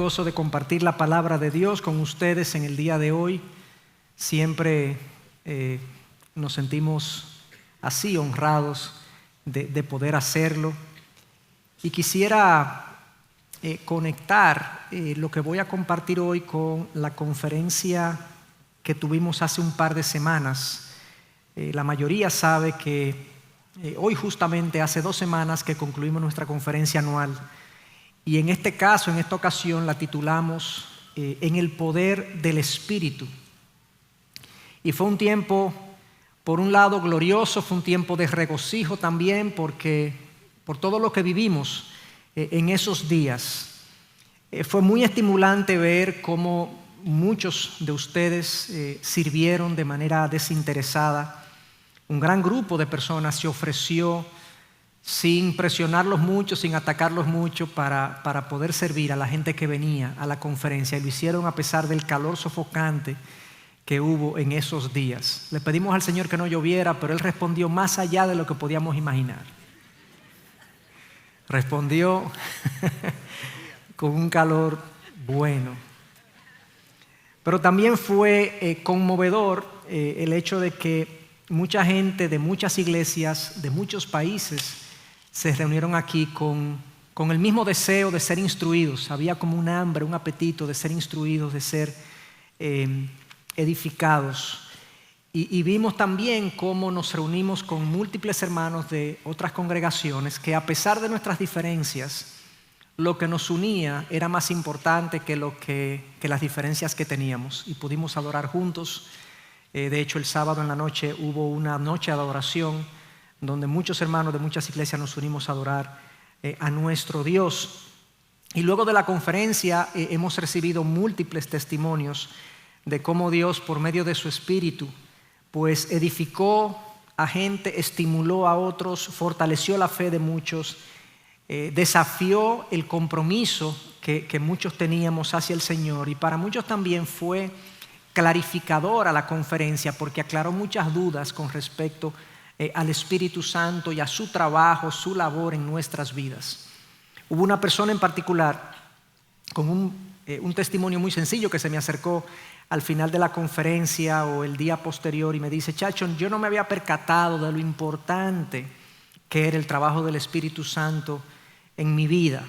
gozo de compartir la palabra de Dios con ustedes en el día de hoy. Siempre nos sentimos así honrados de poder hacerlo. Y quisiera conectar lo que voy a compartir hoy con la conferencia que tuvimos hace un par de semanas. La mayoría sabe que hoy justamente hace 2 semanas que concluimos nuestra conferencia anual. Y en este caso, en esta ocasión, la titulamos En el poder del Espíritu. Y fue un tiempo, por un lado, glorioso, fue un tiempo de regocijo también, porque por todo lo que vivimos en esos días. Fue muy estimulante ver cómo muchos de ustedes sirvieron de manera desinteresada. Un gran grupo de personas se ofreció sin presionarlos mucho, sin atacarlos mucho, para poder servir a la gente que venía a la conferencia. Y lo hicieron a pesar del calor sofocante que hubo en esos días. Le pedimos al Señor que no lloviera, pero Él respondió más allá de lo que podíamos imaginar. Respondió con un calor bueno. Pero también fue conmovedor el hecho de que mucha gente de muchas iglesias, de muchos países, se reunieron aquí con el mismo deseo de ser instruidos. Había como un hambre, un apetito de ser instruidos, de ser edificados. Y vimos también cómo nos reunimos con múltiples hermanos de otras congregaciones que, a pesar de nuestras diferencias, lo que nos unía era más importante que las diferencias que teníamos. Y pudimos adorar juntos. De hecho, el sábado en la noche hubo una noche de adoración donde muchos hermanos de muchas iglesias nos unimos a adorar a nuestro Dios. Y luego de la conferencia hemos recibido múltiples testimonios de cómo Dios, por medio de su Espíritu, pues edificó a gente, estimuló a otros, fortaleció la fe de muchos, desafió el compromiso que muchos teníamos hacia el Señor. Y para muchos también fue clarificadora la conferencia, porque aclaró muchas dudas con respecto al Espíritu Santo y a su trabajo, su labor en nuestras vidas. Hubo una persona en particular con un testimonio muy sencillo que se me acercó al final de la conferencia o el día posterior y me dice: Chacho, yo no me había percatado de lo importante que era el trabajo del Espíritu Santo en mi vida.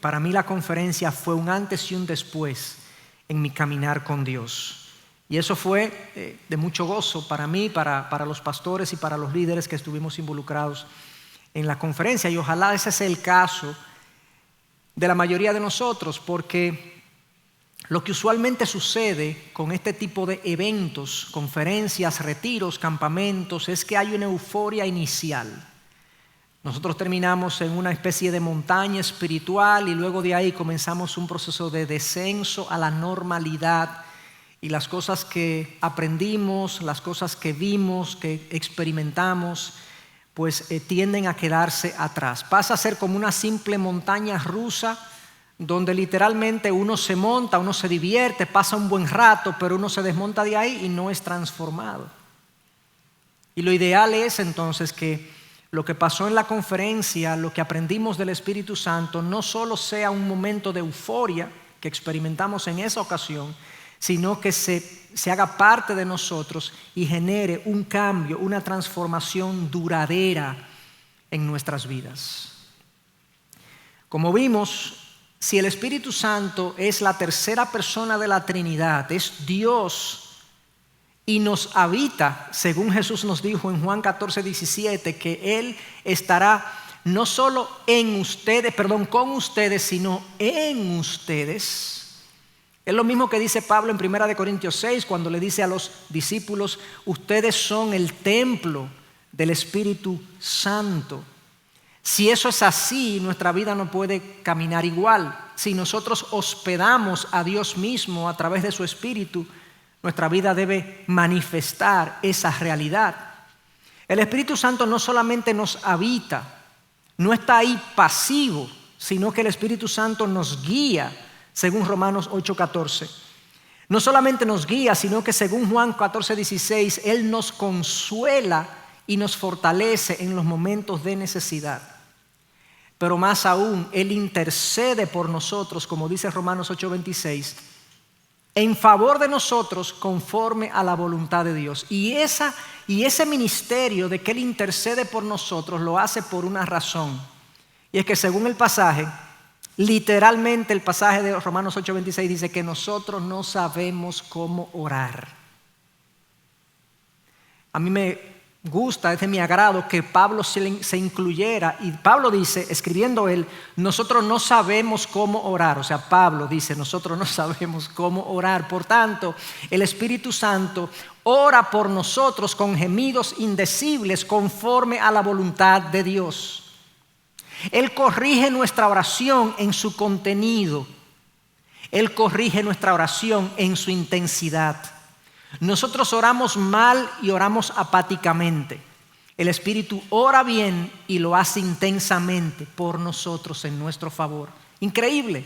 Para mí la conferencia fue un antes y un después en mi caminar con Dios. Y eso fue de mucho gozo para mí, para los pastores y para los líderes que estuvimos involucrados en la conferencia. Y ojalá ese sea el caso de la mayoría de nosotros, porque lo que usualmente sucede con este tipo de eventos, conferencias, retiros, campamentos, es que hay una euforia inicial. Nosotros terminamos en una especie de montaña espiritual y luego de ahí comenzamos un proceso de descenso a la normalidad. Y las cosas que aprendimos, las cosas que vimos, que experimentamos, pues tienden a quedarse atrás. Pasa a ser como una simple montaña rusa donde literalmente uno se monta, uno se divierte, pasa un buen rato, pero uno se desmonta de ahí y no es transformado. Y lo ideal es entonces que lo que pasó en la conferencia, lo que aprendimos del Espíritu Santo, no solo sea un momento de euforia que experimentamos en esa ocasión, sino que se haga parte de nosotros y genere un cambio, una transformación duradera en nuestras vidas. Como vimos, si el Espíritu Santo es la tercera persona de la Trinidad, es Dios y nos habita, según Jesús nos dijo en Juan 14:17, que Él estará no solo con ustedes, sino en ustedes. Es lo mismo que dice Pablo en 1 Corintios 6, cuando le dice a los discípulos: ustedes son el templo del Espíritu Santo. Si eso es así, nuestra vida no puede caminar igual. Si nosotros hospedamos a Dios mismo a través de su Espíritu, nuestra vida debe manifestar esa realidad. El Espíritu Santo no solamente nos habita, no está ahí pasivo, sino que el Espíritu Santo nos guía, según Romanos 8:14. No solamente nos guía, sino que según Juan 14:16, Él nos consuela y nos fortalece en los momentos de necesidad. pero más aún, Él intercede por nosotros, como dice Romanos 8:26, en favor de nosotros conforme a la voluntad de Dios. Y ese ministerio de que Él intercede por nosotros lo hace por una razón. Y es que según el pasaje, literalmente el pasaje de Romanos 8:26 dice que nosotros no sabemos cómo orar. A mí me gusta, es de mi agrado que Pablo se incluyera, y Pablo dice, escribiendo él, nosotros no sabemos cómo orar. O sea, Pablo dice, nosotros no sabemos cómo orar. Por tanto, el Espíritu Santo ora por nosotros con gemidos indecibles conforme a la voluntad de Dios. Él corrige nuestra oración en su contenido. Él corrige nuestra oración en su intensidad. Nosotros oramos mal y oramos apáticamente. El Espíritu ora bien y lo hace intensamente por nosotros en nuestro favor. Increíble.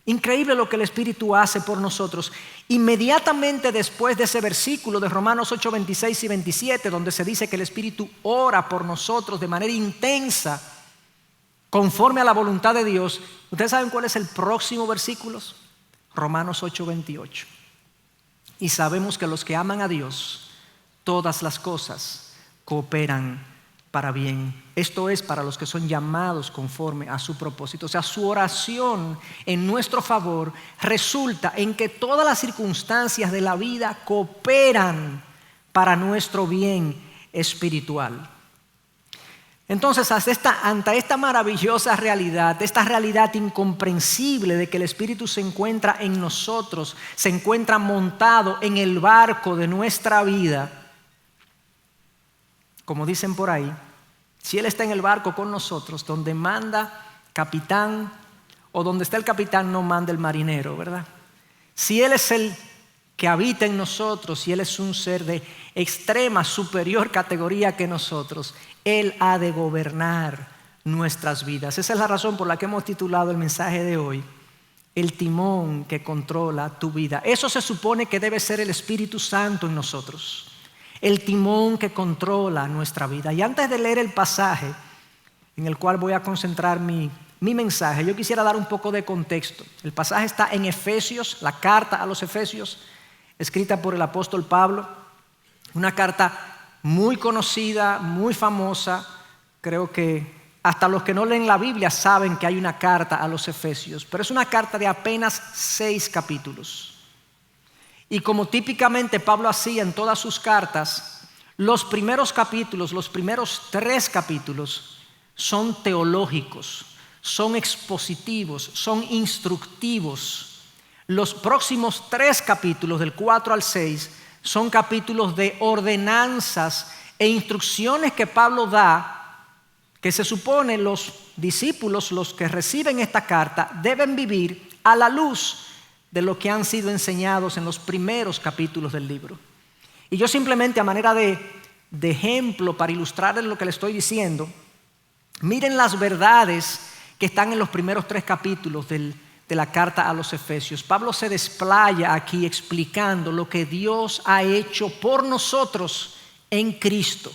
Increíble lo que el Espíritu hace por nosotros. Inmediatamente después de ese versículo de Romanos 8:26 y 27, donde se dice que el Espíritu ora por nosotros de manera intensa, conforme a la voluntad de Dios, ¿ustedes saben cuál es el próximo versículo? Romanos 8:28. Y sabemos que los que aman a Dios, todas las cosas cooperan para bien. Esto es para los que son llamados conforme a su propósito. O sea, su oración en nuestro favor resulta en que todas las circunstancias de la vida cooperan para nuestro bien espiritual. Entonces, ante esta maravillosa realidad, esta realidad incomprensible de que el Espíritu se encuentra en nosotros, se encuentra montado en el barco de nuestra vida, como dicen por ahí, si Él está en el barco con nosotros, donde manda capitán, o donde está el capitán no manda el marinero, ¿verdad? Si Él es el que habita en nosotros y Él es un ser de extrema, superior categoría que nosotros, Él ha de gobernar nuestras vidas. Esa es la razón por la que hemos titulado el mensaje de hoy, el timón que controla tu vida. Eso se supone que debe ser el Espíritu Santo en nosotros, el timón que controla nuestra vida. Y antes de leer el pasaje en el cual voy a concentrar mi mensaje, yo quisiera dar un poco de contexto. El pasaje está en Efesios, la carta a los Efesios, escrita por el apóstol Pablo, una carta muy conocida, muy famosa. Creo que hasta los que no leen la Biblia saben que hay una carta a los Efesios, pero es una carta de apenas 6 capítulos. Y como típicamente Pablo hacía en todas sus cartas, los primeros capítulos, los primeros 3 capítulos son teológicos, son expositivos, son instructivos. Los próximos 3 capítulos, del 4 al 6, son capítulos de ordenanzas e instrucciones que Pablo da, que se supone los discípulos, los que reciben esta carta, deben vivir a la luz de lo que han sido enseñados en los primeros capítulos del libro. Y yo simplemente, a manera de ejemplo, para ilustrarles lo que les estoy diciendo, miren las verdades que están en los primeros 3 capítulos de la carta a los Efesios. Pablo se desplaya aquí explicando lo que Dios ha hecho por nosotros en Cristo.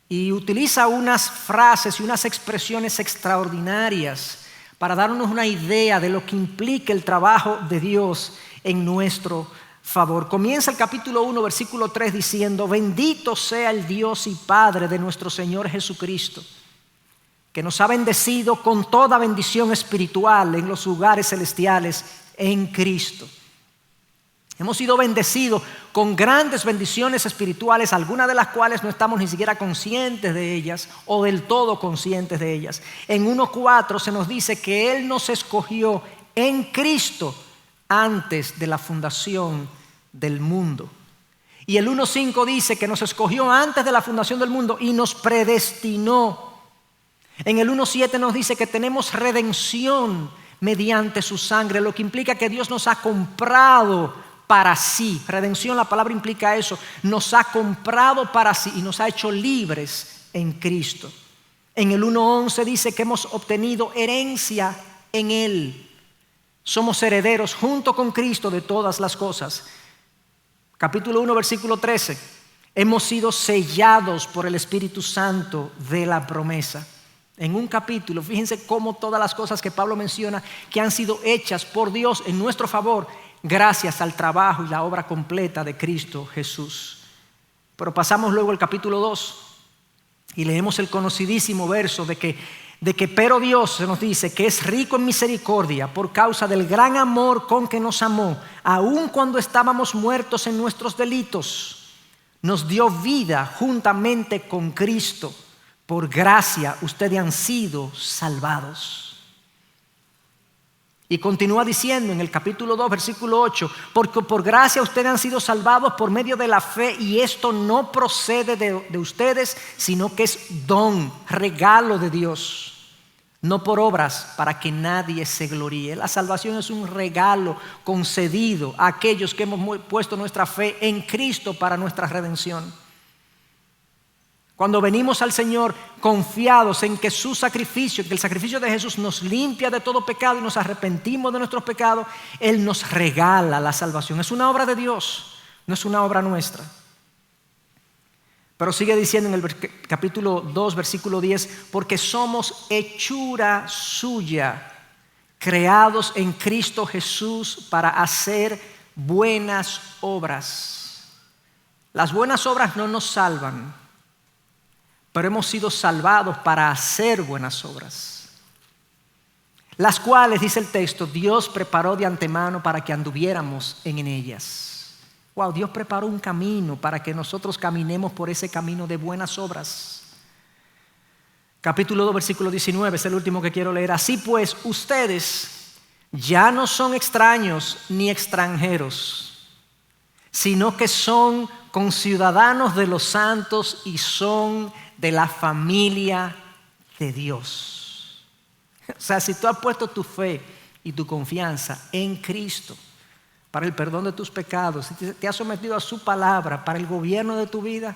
Y utiliza unas frases y unas expresiones extraordinarias para darnos una idea de lo que implica el trabajo de Dios en nuestro favor. Comienza el capítulo 1, versículo 3 diciendo: bendito sea el Dios y Padre de nuestro Señor Jesucristo, que nos ha bendecido con toda bendición espiritual en los lugares celestiales en Cristo. Hemos sido bendecidos con grandes bendiciones espirituales, algunas de las cuales no estamos ni siquiera conscientes de ellas o del todo conscientes de ellas. En 1:4 se nos dice que Él nos escogió en Cristo antes de la fundación del mundo. Y el 1:5 dice que nos escogió antes de la fundación del mundo y nos predestinó. En el 1:7 nos dice que tenemos redención mediante su sangre, lo que implica que Dios nos ha comprado para sí. Redención, la palabra implica eso, nos ha comprado para sí y nos ha hecho libres en Cristo. En el 1:11 dice que hemos obtenido herencia en Él. Somos herederos junto con Cristo de todas las cosas. Capítulo 1, versículo 13. Hemos sido sellados por el Espíritu Santo de la promesa. En un capítulo, fíjense cómo todas las cosas que Pablo menciona que han sido hechas por Dios en nuestro favor, gracias al trabajo y la obra completa de Cristo Jesús. Pero pasamos luego al capítulo 2 y leemos el conocidísimo verso de que pero Dios, se nos dice, que es rico en misericordia por causa del gran amor con que nos amó, aun cuando estábamos muertos en nuestros delitos, nos dio vida juntamente con Cristo. Por gracia ustedes han sido salvados. Y continúa diciendo en el capítulo 2, versículo 8, porque por gracia ustedes han sido salvados por medio de la fe, y esto no procede de ustedes, sino que es don, regalo de Dios, no por obras, para que nadie se gloríe. La salvación es un regalo concedido a aquellos que hemos puesto nuestra fe en Cristo para nuestra redención. Cuando venimos al Señor confiados en que su sacrificio, que el sacrificio de Jesús nos limpia de todo pecado y nos arrepentimos de nuestros pecados, Él nos regala la salvación. Es una obra de Dios, no es una obra nuestra. Pero sigue diciendo en el capítulo 2, versículo 10, porque somos hechura suya, creados en Cristo Jesús para hacer buenas obras. Las buenas obras no nos salvan, pero hemos sido salvados para hacer buenas obras, las cuales, dice el texto, Dios preparó de antemano para que anduviéramos en ellas. Wow, Dios preparó un camino para que nosotros caminemos por ese camino de buenas obras. Capítulo 2, versículo 19, es el último que quiero leer. Así pues, ustedes ya no son extraños ni extranjeros, sino que son conciudadanos de los santos y son de la familia de Dios. O sea, si tú has puesto tu fe y tu confianza en Cristo para el perdón de tus pecados, si te has sometido a su palabra para el gobierno de tu vida,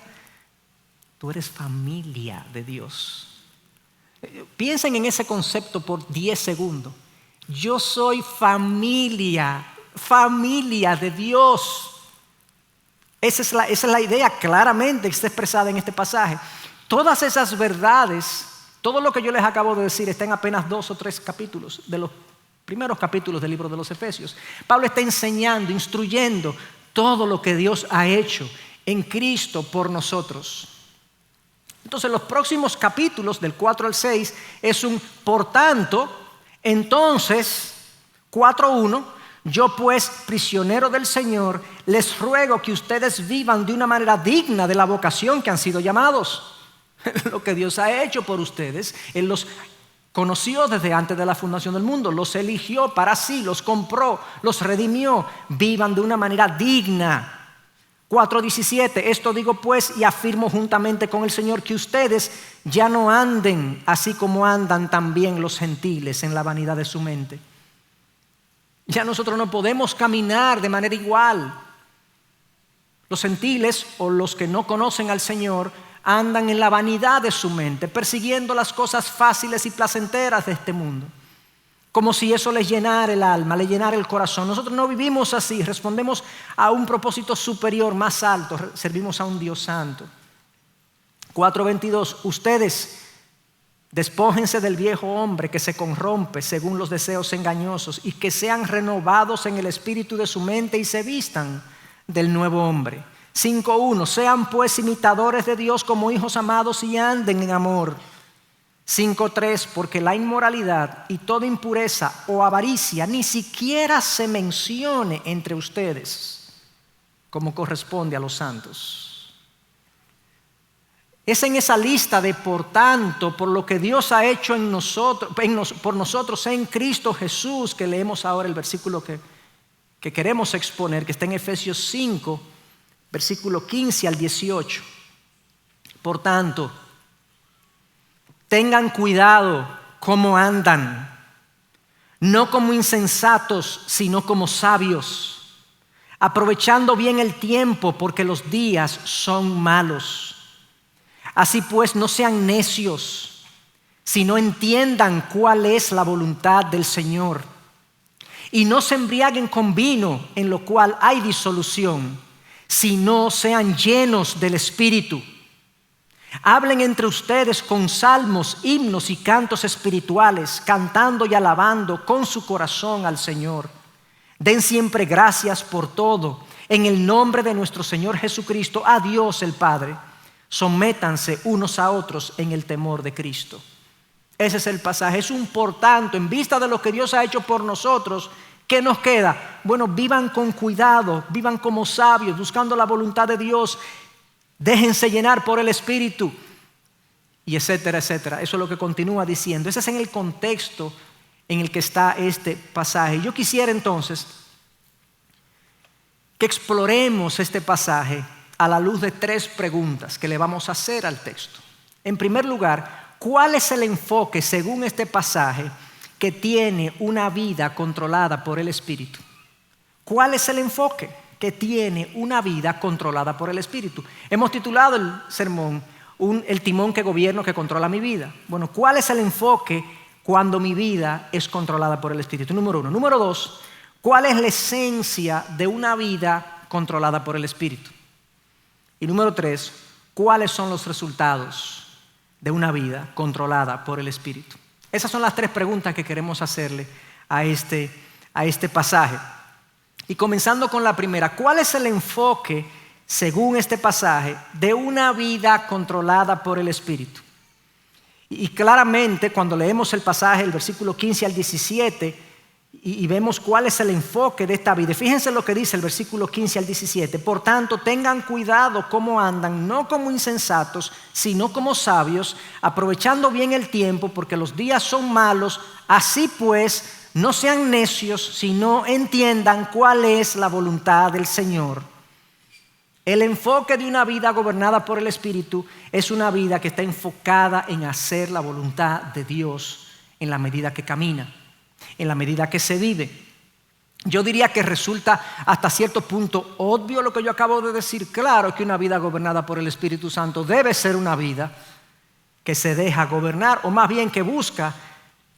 tú eres familia de Dios. Piensen en ese concepto por 10 segundos. Yo soy familia de Dios. Esa es la idea claramente que está expresada en este pasaje. Todas esas verdades, todo lo que yo les acabo de decir está en apenas 2 o 3 capítulos de los primeros capítulos del libro de los Efesios. Pablo está enseñando, instruyendo todo lo que Dios ha hecho en Cristo por nosotros. Entonces los próximos capítulos del 4 al 6 es un por tanto, entonces 4:1, yo pues, prisionero del Señor, les ruego que ustedes vivan de una manera digna de la vocación que han sido llamados. Lo que Dios ha hecho por ustedes, Él los conoció desde antes de la fundación del mundo, los eligió para sí, los compró, los redimió. Vivan de una manera digna. 4:17, esto digo pues y afirmo juntamente con el Señor que ustedes ya no anden así como andan también los gentiles en la vanidad de su mente. Ya nosotros no podemos caminar de manera igual. Los gentiles o los que no conocen al Señor andan en la vanidad de su mente, persiguiendo las cosas fáciles y placenteras de este mundo, como si eso les llenara el alma, les llenara el corazón. Nosotros no vivimos así, respondemos a un propósito superior, más alto, servimos a un Dios santo. 4:22, ustedes despójense del viejo hombre que se corrompe según los deseos engañosos y que sean renovados en el espíritu de su mente y se vistan del nuevo hombre. 5:1, sean pues imitadores de Dios como hijos amados y anden en amor. 5:3, porque la inmoralidad y toda impureza o avaricia ni siquiera se mencione entre ustedes, como corresponde a los santos. Es en esa lista de por tanto, por lo que Dios ha hecho en nosotros, por nosotros en Cristo Jesús, que leemos ahora el versículo que queremos exponer, que está en Efesios 5, versículo 15 al 18. Por tanto, tengan cuidado cómo andan, no como insensatos, sino como sabios, aprovechando bien el tiempo porque los días son malos. Así pues, no sean necios, sino entiendan cuál es la voluntad del Señor. Y no se embriaguen con vino, en lo cual hay disolución, sino sean llenos del Espíritu, Hablen entre ustedes con salmos, himnos y cantos espirituales, cantando y alabando con su corazón al Señor. Den siempre gracias por todo, en el nombre de nuestro Señor Jesucristo, a Dios el Padre. Sométanse unos a otros en el temor de Cristo. Ese es el pasaje. Es un por tanto, en vista de lo que Dios ha hecho por nosotros, ¿qué nos queda? Bueno, vivan con cuidado, vivan como sabios, buscando la voluntad de Dios. Déjense llenar por el Espíritu, y etcétera, etcétera. Eso es lo que continúa diciendo. Ese es en el contexto en el que está este pasaje. Yo quisiera entonces que exploremos este pasaje a la luz de 3 preguntas que le vamos a hacer al texto. En primer lugar, ¿cuál es el enfoque, según este pasaje, que tiene una vida controlada por el Espíritu? ¿Cuál es el enfoque que tiene una vida controlada por el Espíritu? Hemos titulado el sermón el timón que gobierno, que controla mi vida. Bueno, ¿cuál es el enfoque cuando mi vida es controlada por el Espíritu? Número 1. Número 2, ¿cuál es la esencia de una vida controlada por el Espíritu? Y número 3, ¿cuáles son los resultados de una vida controlada por el Espíritu? Esas son las 3 preguntas que queremos hacerle a este pasaje. Y comenzando con la primera, ¿cuál es el enfoque, según este pasaje, de una vida controlada por el Espíritu? Y claramente cuando leemos el pasaje, el versículo 15 al 17, y vemos cuál es el enfoque de esta vida. Fíjense lo que dice el versículo 15 al 17. Por tanto, tengan cuidado cómo andan, no como insensatos, sino como sabios, aprovechando bien el tiempo, porque los días son malos. Así pues, no sean necios, sino entiendan cuál es la voluntad del Señor. El enfoque de una vida gobernada por el Espíritu es una vida que está enfocada en hacer la voluntad de Dios en la medida que camina, en la medida que se vive. Yo diría que resulta hasta cierto punto obvio lo que yo acabo de decir. Claro que una vida gobernada por el Espíritu Santo debe ser una vida que se deja gobernar, o más bien que busca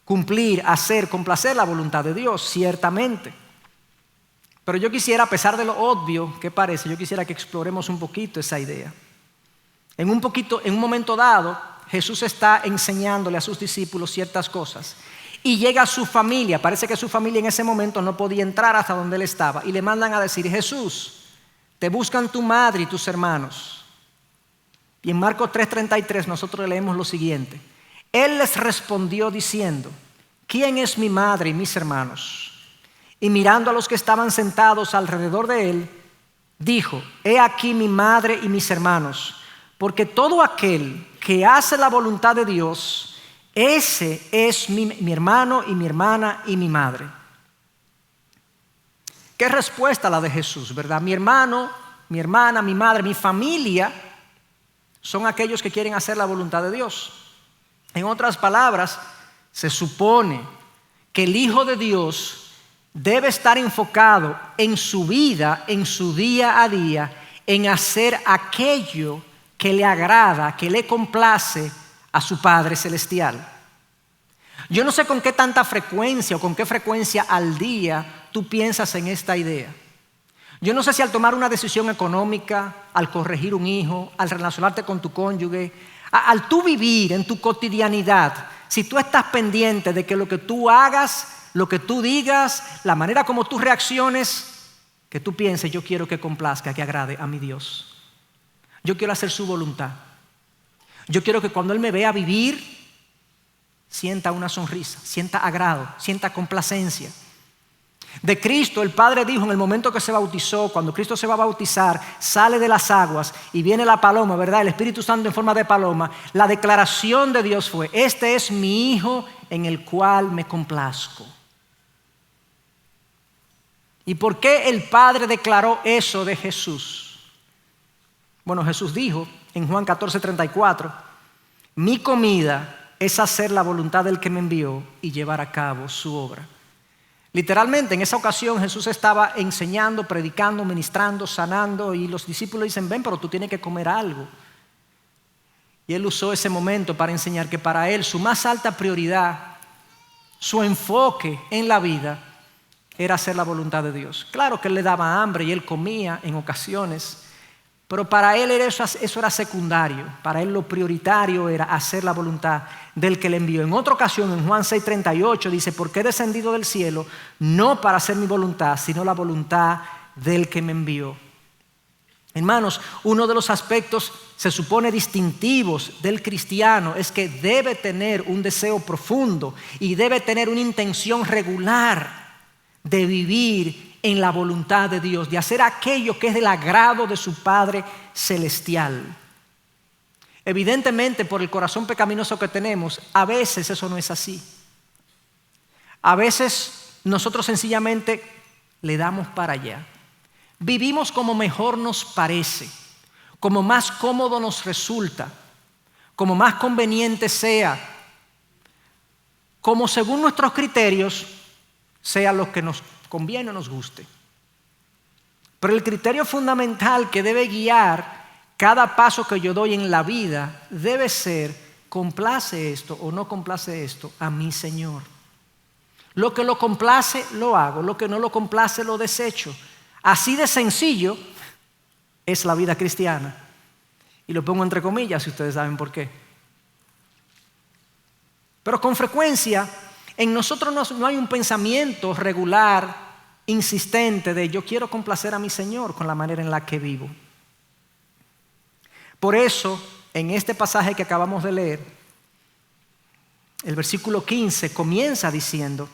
cumplir, hacer, complacer la voluntad de Dios, ciertamente. Pero yo quisiera, a pesar de lo obvio que parece, yo quisiera que exploremos un poquito esa idea. En un momento dado, Jesús está enseñándole a sus discípulos ciertas cosas. Y llega a su familia. Parece que su familia en ese momento no podía entrar hasta donde él estaba. Y le mandan a decir: Jesús, te buscan tu madre y tus hermanos. Y en Marcos 3:33 nosotros leemos lo siguiente: Él les respondió diciendo: ¿quién es mi madre y mis hermanos? Y mirando a los que estaban sentados alrededor de él, dijo: he aquí mi madre y mis hermanos, porque todo aquel que hace la voluntad de Dios, ese es mi hermano y mi hermana y mi madre. ¿Qué respuesta la de Jesús, verdad? Mi hermano, mi hermana, mi madre, mi familia son aquellos que quieren hacer la voluntad de Dios. En otras palabras, se supone que el Hijo de Dios debe estar enfocado en su vida, en su día a día, en hacer aquello que le agrada, que le complace a su Padre Celestial. Yo no sé con qué tanta frecuencia o con qué frecuencia al día tú piensas en esta idea. Yo no sé si al tomar una decisión económica, al corregir un hijo, al relacionarte con tu cónyuge, al tú vivir en tu cotidianidad, si tú estás pendiente de que lo que tú hagas, lo que tú digas, la manera como tú reacciones, que tú pienses: yo quiero que complazca, que agrade a mi Dios. Yo quiero hacer su voluntad. Yo quiero que cuando Él me vea vivir, sienta una sonrisa, sienta agrado, sienta complacencia. De Cristo, el Padre dijo en el momento que se bautizó, cuando Cristo se va a bautizar, sale de las aguas y viene la paloma, ¿verdad? El Espíritu Santo en forma de paloma. La declaración de Dios fue: este es mi Hijo en el cual me complazco. ¿Y por qué el Padre declaró eso de Jesús? Bueno, Jesús dijo en Juan 14:34: mi comida es hacer la voluntad del que me envió y llevar a cabo su obra. Literalmente, en esa ocasión Jesús estaba enseñando, predicando, ministrando, sanando, y los discípulos dicen: ven, pero tú tienes que comer algo. Y Él usó ese momento para enseñar que para Él su más alta prioridad, su enfoque en la vida, era hacer la voluntad de Dios. Claro que Él le daba hambre y Él comía en ocasiones, Pero para él eso era secundario. Para él lo prioritario era hacer la voluntad del que le envió. En otra ocasión, en Juan 6:38, dice: porque he descendido del cielo no para hacer mi voluntad, sino la voluntad del que me envió. Hermanos, uno de los aspectos, se supone, distintivos del cristiano es que debe tener un deseo profundo y debe tener una intención regular de vivir en la voluntad de Dios, de hacer aquello que es del agrado de su Padre Celestial. Evidentemente, por el corazón pecaminoso que tenemos, a veces eso no es así. A veces nosotros sencillamente le damos para allá. Vivimos como mejor nos parece, como más cómodo nos resulta, como más conveniente sea, como según nuestros criterios sea lo que nos conviene o nos guste. Pero el criterio fundamental que debe guiar cada paso que yo doy en la vida debe ser: ¿complace esto o no complace esto a mi Señor? Lo que lo complace lo hago, lo que no lo complace lo desecho. Así de sencillo es la vida cristiana. Y lo pongo entre comillas si ustedes saben por qué. Pero con frecuencia en nosotros no hay un pensamiento regular, insistente de yo quiero complacer a mi Señor con la manera en la que vivo. Por eso, en este pasaje que acabamos de leer, el versículo 15 comienza diciendo: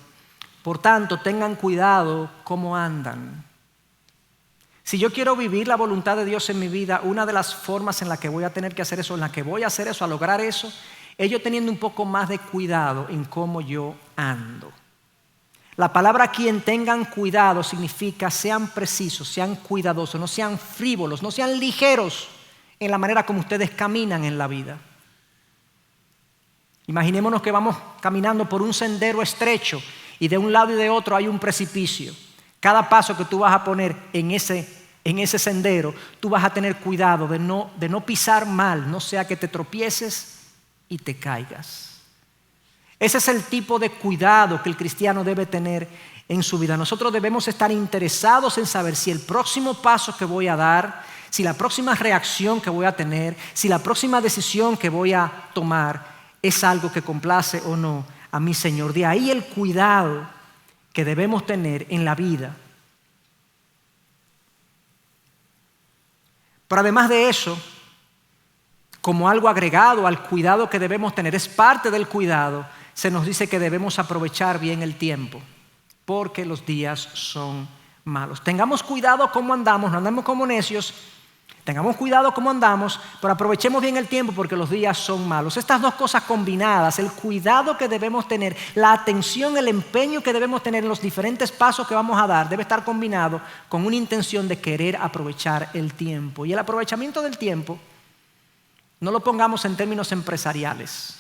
por tanto, tengan cuidado cómo andan. Si yo quiero vivir la voluntad de Dios en mi vida, una de las formas en la que voy a tener que hacer eso, en la que voy a hacer eso, a lograr eso, es yo teniendo un poco más de cuidado en cómo yo ando. La palabra aquí en tengan cuidado significa sean precisos, sean cuidadosos, no sean frívolos, no sean ligeros en la manera como ustedes caminan en la vida. Imaginémonos que vamos caminando por un sendero estrecho y de un lado y de otro hay un precipicio. Cada paso que tú vas a poner en ese sendero, tú vas a tener cuidado de no pisar mal, no sea que te tropieces y te caigas. Ese es el tipo de cuidado que el cristiano debe tener en su vida. Nosotros debemos estar interesados en saber si el próximo paso que voy a dar, si la próxima reacción que voy a tener, si la próxima decisión que voy a tomar es algo que complace o no a mi Señor. De ahí el cuidado que debemos tener en la vida. Pero además de eso, como algo agregado al cuidado que debemos tener, es parte del cuidado, se nos dice que debemos aprovechar bien el tiempo, porque los días son malos. Tengamos cuidado cómo andamos, no andemos como necios. Tengamos cuidado cómo andamos, pero aprovechemos bien el tiempo porque los días son malos. Estas dos cosas combinadas, el cuidado que debemos tener, la atención, el empeño que debemos tener en los diferentes pasos que vamos a dar, debe estar combinado con una intención de querer aprovechar el tiempo. Y el aprovechamiento del tiempo, no lo pongamos en términos empresariales,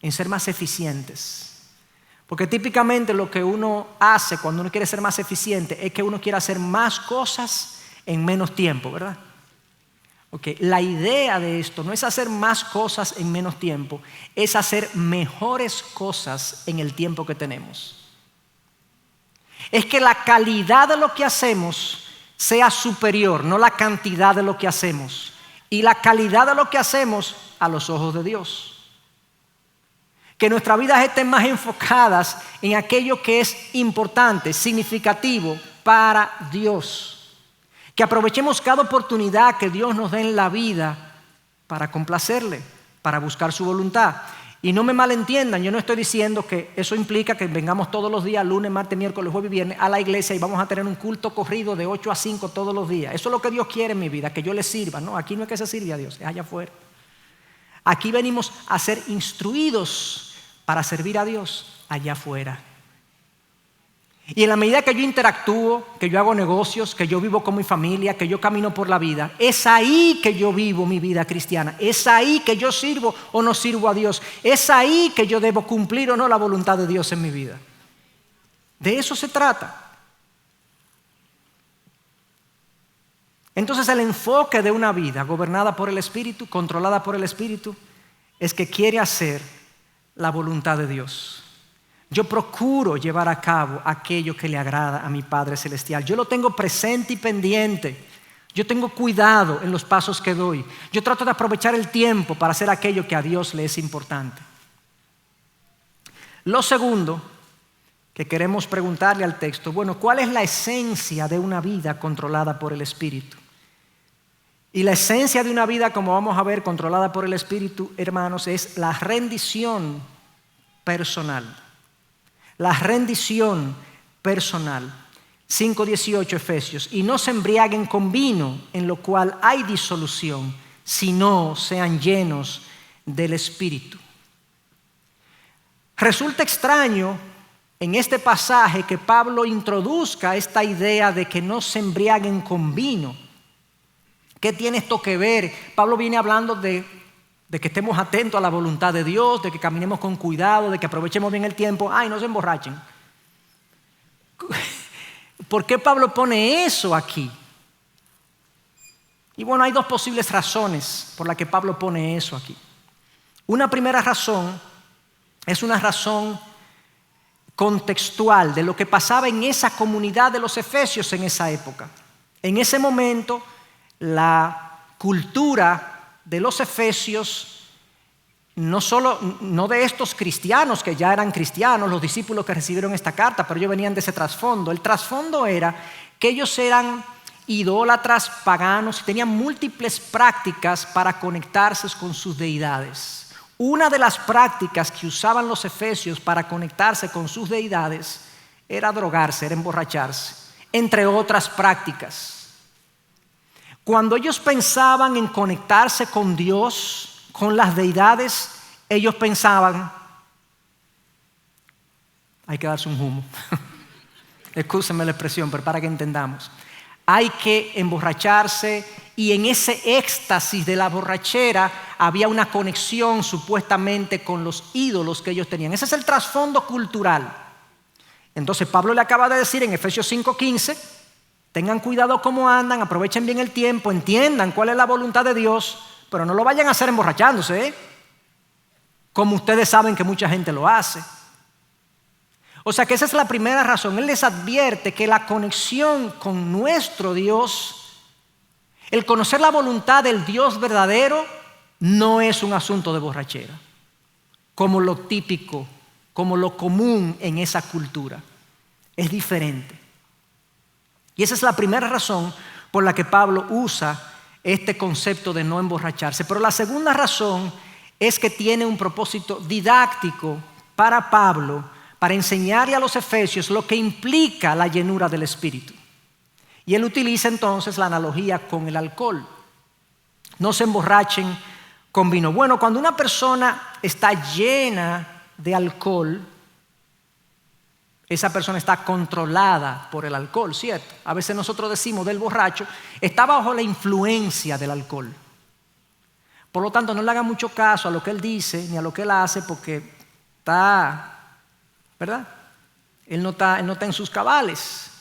en ser más eficientes. Porque típicamente lo que uno hace cuando uno quiere ser más eficiente es que uno quiere hacer más cosas en menos tiempo, ¿verdad? Okay. La idea de esto no es hacer más cosas en menos tiempo, es hacer mejores cosas en el tiempo que tenemos. Es que la calidad de lo que hacemos sea superior, no la cantidad de lo que hacemos. Y la calidad de lo que hacemos a los ojos de Dios. Que nuestras vidas estén más enfocadas en aquello que es importante, significativo para Dios. Que aprovechemos cada oportunidad que Dios nos dé en la vida para complacerle, para buscar su voluntad. Y no me malentiendan, yo no estoy diciendo que eso implica que vengamos todos los días, lunes, martes, miércoles, jueves y viernes, a la iglesia y vamos a tener un culto corrido de 8 a 5 todos los días. Eso es lo que Dios quiere en mi vida, que yo le sirva. No, aquí no es que se sirve a Dios, es allá afuera. Aquí venimos a ser instruidos para servir a Dios allá afuera. Y en la medida que yo interactúo, que yo hago negocios, que yo vivo con mi familia, que yo camino por la vida, es ahí que yo vivo mi vida cristiana. Es ahí que yo sirvo o no sirvo a Dios. Es ahí que yo debo cumplir o no la voluntad de Dios en mi vida. De eso se trata. Entonces el enfoque de una vida gobernada por el Espíritu, controlada por el Espíritu, es que quiere hacer la voluntad de Dios. Yo procuro llevar a cabo aquello que le agrada a mi Padre Celestial. Yo lo tengo presente y pendiente Yo tengo cuidado en los pasos que doy. Yo trato de aprovechar el tiempo para hacer aquello que a Dios le es importante. Lo segundo que queremos preguntarle al texto, bueno, ¿cuál es la esencia de una vida controlada por el Espíritu? Y la esencia de una vida, como vamos a ver, controlada por el Espíritu, hermanos, es la rendición personal. La rendición personal. 5:18 Efesios. Y no se embriaguen con vino, en lo cual hay disolución, sino sean llenos del Espíritu. Resulta extraño en este pasaje que Pablo introduzca esta idea de que no se embriaguen con vino. ¿Qué tiene esto que ver? Pablo viene hablando de que estemos atentos a la voluntad de Dios, de que caminemos con cuidado, de que aprovechemos bien el tiempo. ¡Ay, no se emborrachen! ¿Por qué Pablo pone eso aquí? Y bueno, hay dos posibles razones por las que Pablo pone eso aquí. Una primera razón es una razón contextual de lo que pasaba en esa comunidad de los efesios en esa época. En ese momento, la cultura de los efesios, no de estos cristianos que ya eran cristianos, los discípulos que recibieron esta carta, pero ellos venían de ese trasfondo. El trasfondo era que ellos eran idólatras, paganos, y tenían múltiples prácticas para conectarse con sus deidades. Una de las prácticas que usaban los efesios para conectarse con sus deidades era drogarse, era emborracharse, entre otras prácticas. Cuando ellos pensaban en conectarse con Dios, con las deidades, ellos pensaban, hay que darse un humo. Excúsenme la expresión, pero para que entendamos. Hay que emborracharse, y en ese éxtasis de la borrachera había una conexión supuestamente con los ídolos que ellos tenían. Ese es el trasfondo cultural. Entonces Pablo le acaba de decir en Efesios 5:15, tengan cuidado cómo andan, aprovechen bien el tiempo, entiendan cuál es la voluntad de Dios, pero no lo vayan a hacer emborrachándose, como ustedes saben que mucha gente lo hace. O sea que esa es la primera razón. Él les advierte que la conexión con nuestro Dios, el conocer la voluntad del Dios verdadero, no es un asunto de borrachera, como lo típico, como lo común en esa cultura. Es diferente. Y esa es la primera razón por la que Pablo usa este concepto de no emborracharse. Pero la segunda razón es que tiene un propósito didáctico para Pablo, para enseñarle a los efesios lo que implica la llenura del Espíritu. Y él utiliza entonces la analogía con el alcohol. No se emborrachen con vino. Bueno, cuando una persona está llena de alcohol, esa persona está controlada por el alcohol, ¿cierto? A veces nosotros decimos del borracho, está bajo la influencia del alcohol. Por lo tanto, no le haga mucho caso a lo que él dice ni a lo que él hace, porque está, ¿verdad? Él no está en sus cabales.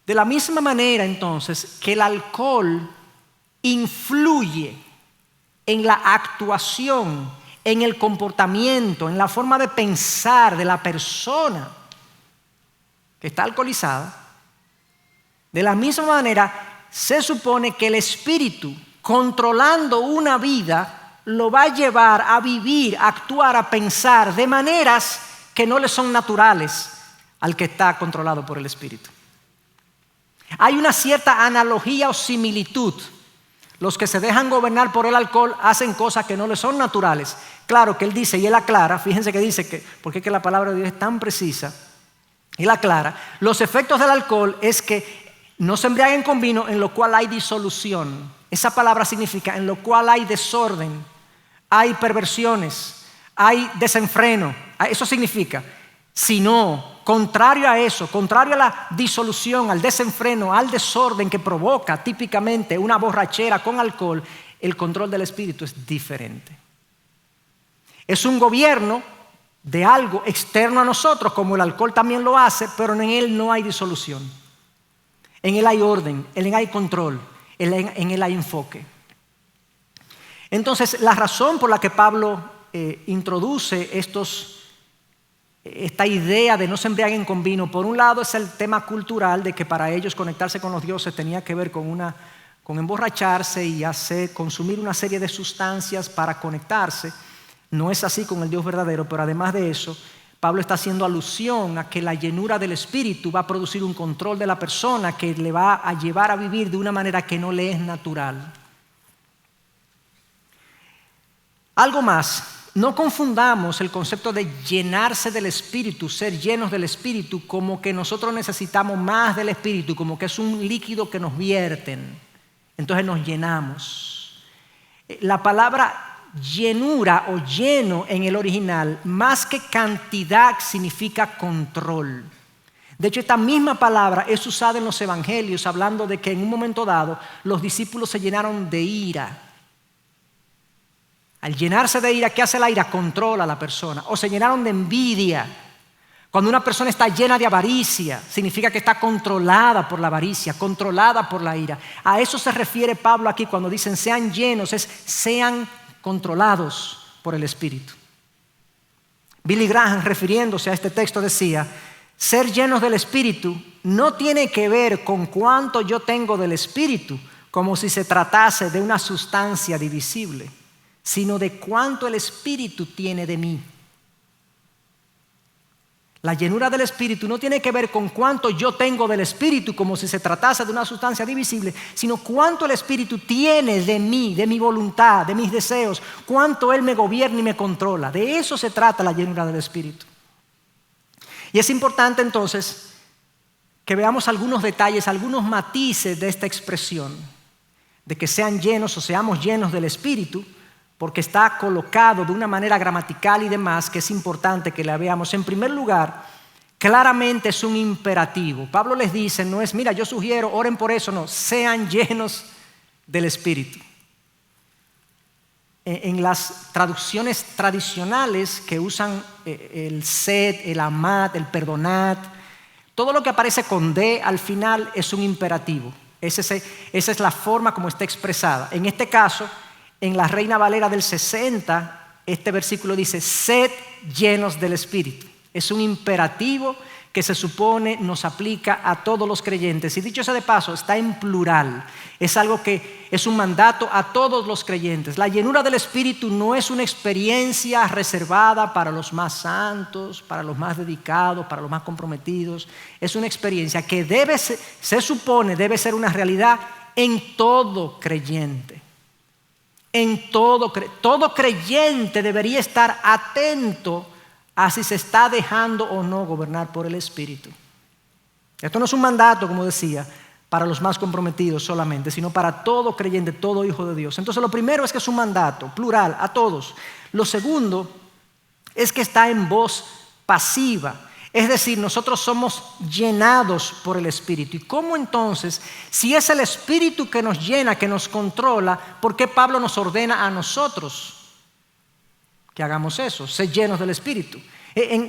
De la misma manera, entonces, que el alcohol influye en la actuación, en el comportamiento, en la forma de pensar de la persona que está alcoholizada, de la misma manera se supone que el Espíritu, controlando una vida, lo va a llevar a vivir, a actuar, a pensar de maneras que no le son naturales al que está controlado por el Espíritu. Hay una cierta analogía o similitud. Los que se dejan gobernar por el alcohol hacen cosas que no les son naturales. Claro que él dice y él aclara, fíjense que dice que, porque es que la palabra de Dios es tan precisa, él aclara, los efectos del alcohol es que no se embriaguen con vino en lo cual hay disolución. Esa palabra significa en lo cual hay desorden, hay perversiones, hay desenfreno. Eso significa, sino contrario a eso, contrario a la disolución, al desenfreno, al desorden que provoca típicamente una borrachera con alcohol, el control del Espíritu es diferente. Es un gobierno de algo externo a nosotros, como el alcohol también lo hace, pero en él no hay disolución. En él hay orden, en él hay control, en él hay enfoque. Entonces, la razón por la que Pablo introduce estos esta idea de no se embriaguen con vino, por un lado es el tema cultural de que para ellos conectarse con los dioses tenía que ver con emborracharse y consumir una serie de sustancias para conectarse. No es así con el Dios verdadero, pero además de eso, Pablo está haciendo alusión a que la llenura del Espíritu va a producir un control de la persona que le va a llevar a vivir de una manera que no le es natural. Algo más. No confundamos el concepto de llenarse del Espíritu, ser llenos del Espíritu, como que nosotros necesitamos más del Espíritu, como que es un líquido que nos vierten. Entonces nos llenamos. La palabra llenura o lleno en el original, más que cantidad, significa control. De hecho, esta misma palabra es usada en los evangelios, hablando de que en un momento dado los discípulos se llenaron de ira. Al llenarse de ira, ¿qué hace la ira? Controla a la persona. O se llenaron de envidia. Cuando una persona está llena de avaricia, significa que está controlada por la avaricia, controlada por la ira. A eso se refiere Pablo aquí cuando dicen sean llenos, sean controlados por el Espíritu. Billy Graham, refiriéndose a este texto, decía, ser llenos del Espíritu no tiene que ver con cuánto yo tengo del Espíritu, como si se tratase de una sustancia divisible, sino de cuánto el Espíritu tiene de mí. La llenura del Espíritu no tiene que ver con cuánto yo tengo del Espíritu, como si se tratase de una sustancia divisible, sino cuánto el Espíritu tiene de mí, de mi voluntad, de mis deseos, cuánto Él me gobierna y me controla. De eso se trata la llenura del Espíritu. Y es importante entonces que veamos algunos detalles, algunos matices de esta expresión, de que sean llenos o seamos llenos del Espíritu, porque está colocado de una manera gramatical y demás que es importante que la veamos. En primer lugar, claramente es un imperativo. Pablo les dice, no es, mira, yo sugiero, oren por eso, no, sean llenos del Espíritu. En las traducciones tradicionales que usan el sed, el amad, el perdonad, todo lo que aparece con de al final es un imperativo. Esa es la forma como está expresada. En este caso, en la Reina Valera del 60, este versículo dice, sed llenos del Espíritu. Es un imperativo que se supone nos aplica a todos los creyentes. Y dicho sea de paso, está en plural. Es algo que es un mandato a todos los creyentes. La llenura del Espíritu no es una experiencia reservada para los más santos, para los más dedicados, para los más comprometidos. Es una experiencia que se supone debe ser una realidad en todo creyente. Todo creyente debería estar atento a si se está dejando o no gobernar por el Espíritu. Esto no es un mandato, como decía, para los más comprometidos solamente, sino para todo creyente, todo hijo de Dios. Entonces lo primero es que es un mandato, plural, a todos. Lo segundo es que está en voz pasiva. Es decir, nosotros somos llenados por el Espíritu. ¿Y cómo entonces, si es el Espíritu que nos llena, que nos controla, por qué Pablo nos ordena a nosotros que hagamos eso, ser llenos del Espíritu?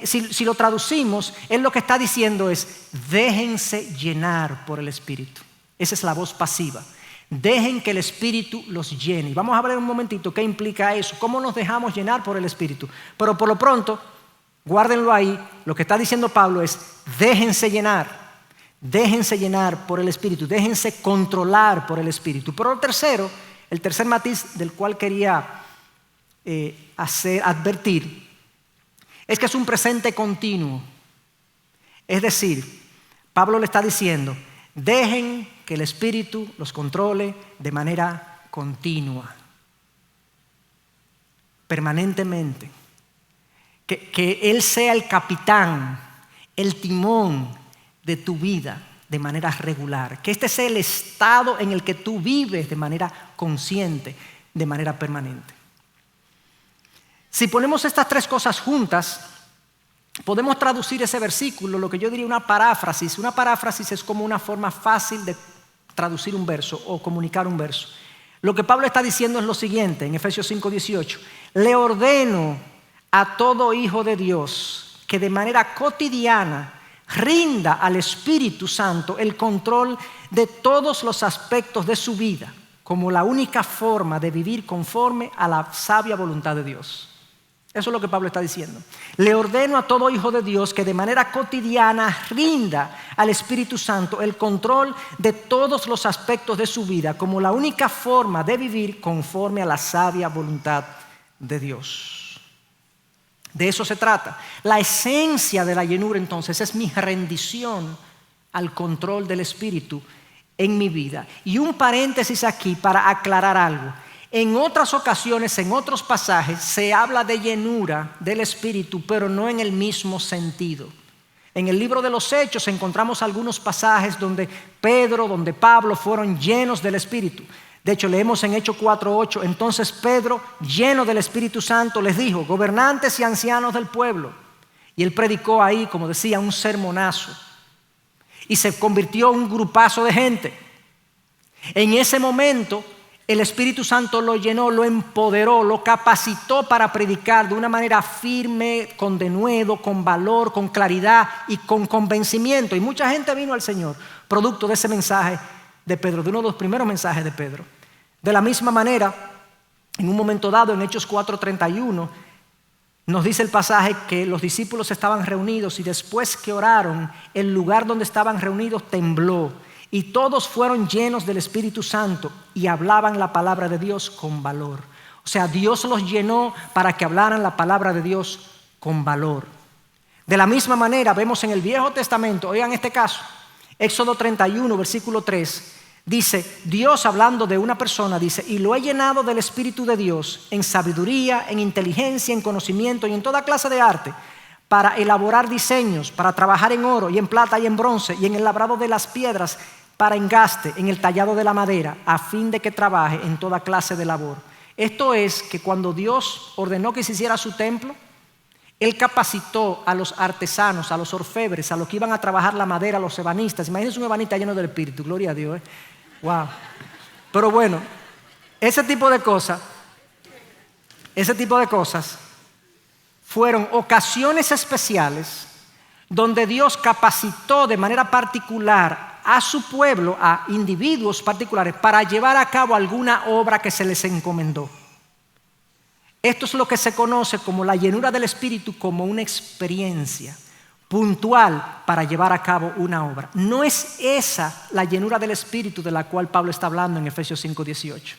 Si lo traducimos, él lo que está diciendo es, déjense llenar por el Espíritu. Esa es la voz pasiva. Dejen que el Espíritu los llene. Y vamos a ver un momentito qué implica eso, cómo nos dejamos llenar por el Espíritu. Pero por lo pronto, guárdenlo ahí, lo que está diciendo Pablo es, déjense llenar por el Espíritu, déjense controlar por el Espíritu. Pero el tercer matiz del cual quería advertir, es que es un presente continuo. Es decir, Pablo le está diciendo, dejen que el Espíritu los controle de manera continua, permanentemente. Que Él sea el capitán, el timón de tu vida de manera regular. Que este sea el estado en el que tú vives de manera consciente, de manera permanente. Si ponemos estas tres cosas juntas, podemos traducir ese versículo, lo que yo diría una paráfrasis. Una paráfrasis es como una forma fácil de traducir un verso o comunicar un verso. Lo que Pablo está diciendo es lo siguiente, en Efesios 5:18. Le ordeno a todo hijo de Dios que de manera cotidiana rinda al Espíritu Santo el control de todos los aspectos de su vida, como la única forma de vivir conforme a la sabia voluntad de Dios. Eso es lo que Pablo está diciendo. Le ordeno a todo hijo de Dios que de manera cotidiana rinda al Espíritu Santo el control de todos los aspectos de su vida como la única forma de vivir conforme a la sabia voluntad de Dios. De eso se trata. La esencia de la llenura entonces es mi rendición al control del Espíritu en mi vida. Y un paréntesis aquí para aclarar algo. En otras ocasiones, en otros pasajes, se habla de llenura del Espíritu, pero no en el mismo sentido. En el libro de los Hechos encontramos algunos pasajes donde Pedro, donde Pablo fueron llenos del Espíritu. De hecho, leemos en Hechos 4:8, entonces Pedro, lleno del Espíritu Santo, les dijo, gobernantes y ancianos del pueblo. Y él predicó ahí, como decía, un sermonazo. Y se convirtió en un grupazo de gente. En ese momento, el Espíritu Santo lo llenó, lo empoderó, lo capacitó para predicar de una manera firme, con denuedo, con valor, con claridad y con convencimiento. Y mucha gente vino al Señor, producto de ese mensaje de Pedro, de uno de los primeros mensajes de Pedro. De la misma manera, en un momento dado, en Hechos 4:31, nos dice el pasaje que los discípulos estaban reunidos y después que oraron, el lugar donde estaban reunidos tembló. Y todos fueron llenos del Espíritu Santo y hablaban la palabra de Dios con valor. O sea, Dios los llenó para que hablaran la palabra de Dios con valor. De la misma manera vemos en el Viejo Testamento, oigan este caso, Éxodo 31, versículo 3, dice, Dios hablando de una persona, dice, y lo he llenado del Espíritu de Dios en sabiduría, en inteligencia, en conocimiento y en toda clase de arte, para elaborar diseños, para trabajar en oro y en plata y en bronce y en el labrado de las piedras, para engaste, en el tallado de la madera, a fin de que trabaje en toda clase de labor. Esto es que cuando Dios ordenó que se hiciera su templo, Él capacitó a los artesanos, a los orfebres, a los que iban a trabajar la madera, a los ebanistas. Imagínense un ebanista lleno del Espíritu, gloria a Dios. Wow. Pero bueno, ese tipo de cosas fueron ocasiones especiales donde Dios capacitó de manera particular a su pueblo, a individuos particulares, para llevar a cabo alguna obra que se les encomendó. Esto es lo que se conoce como la llenura del Espíritu, como una experiencia puntual para llevar a cabo una obra. No es esa la llenura del Espíritu de la cual Pablo está hablando en Efesios 5:18.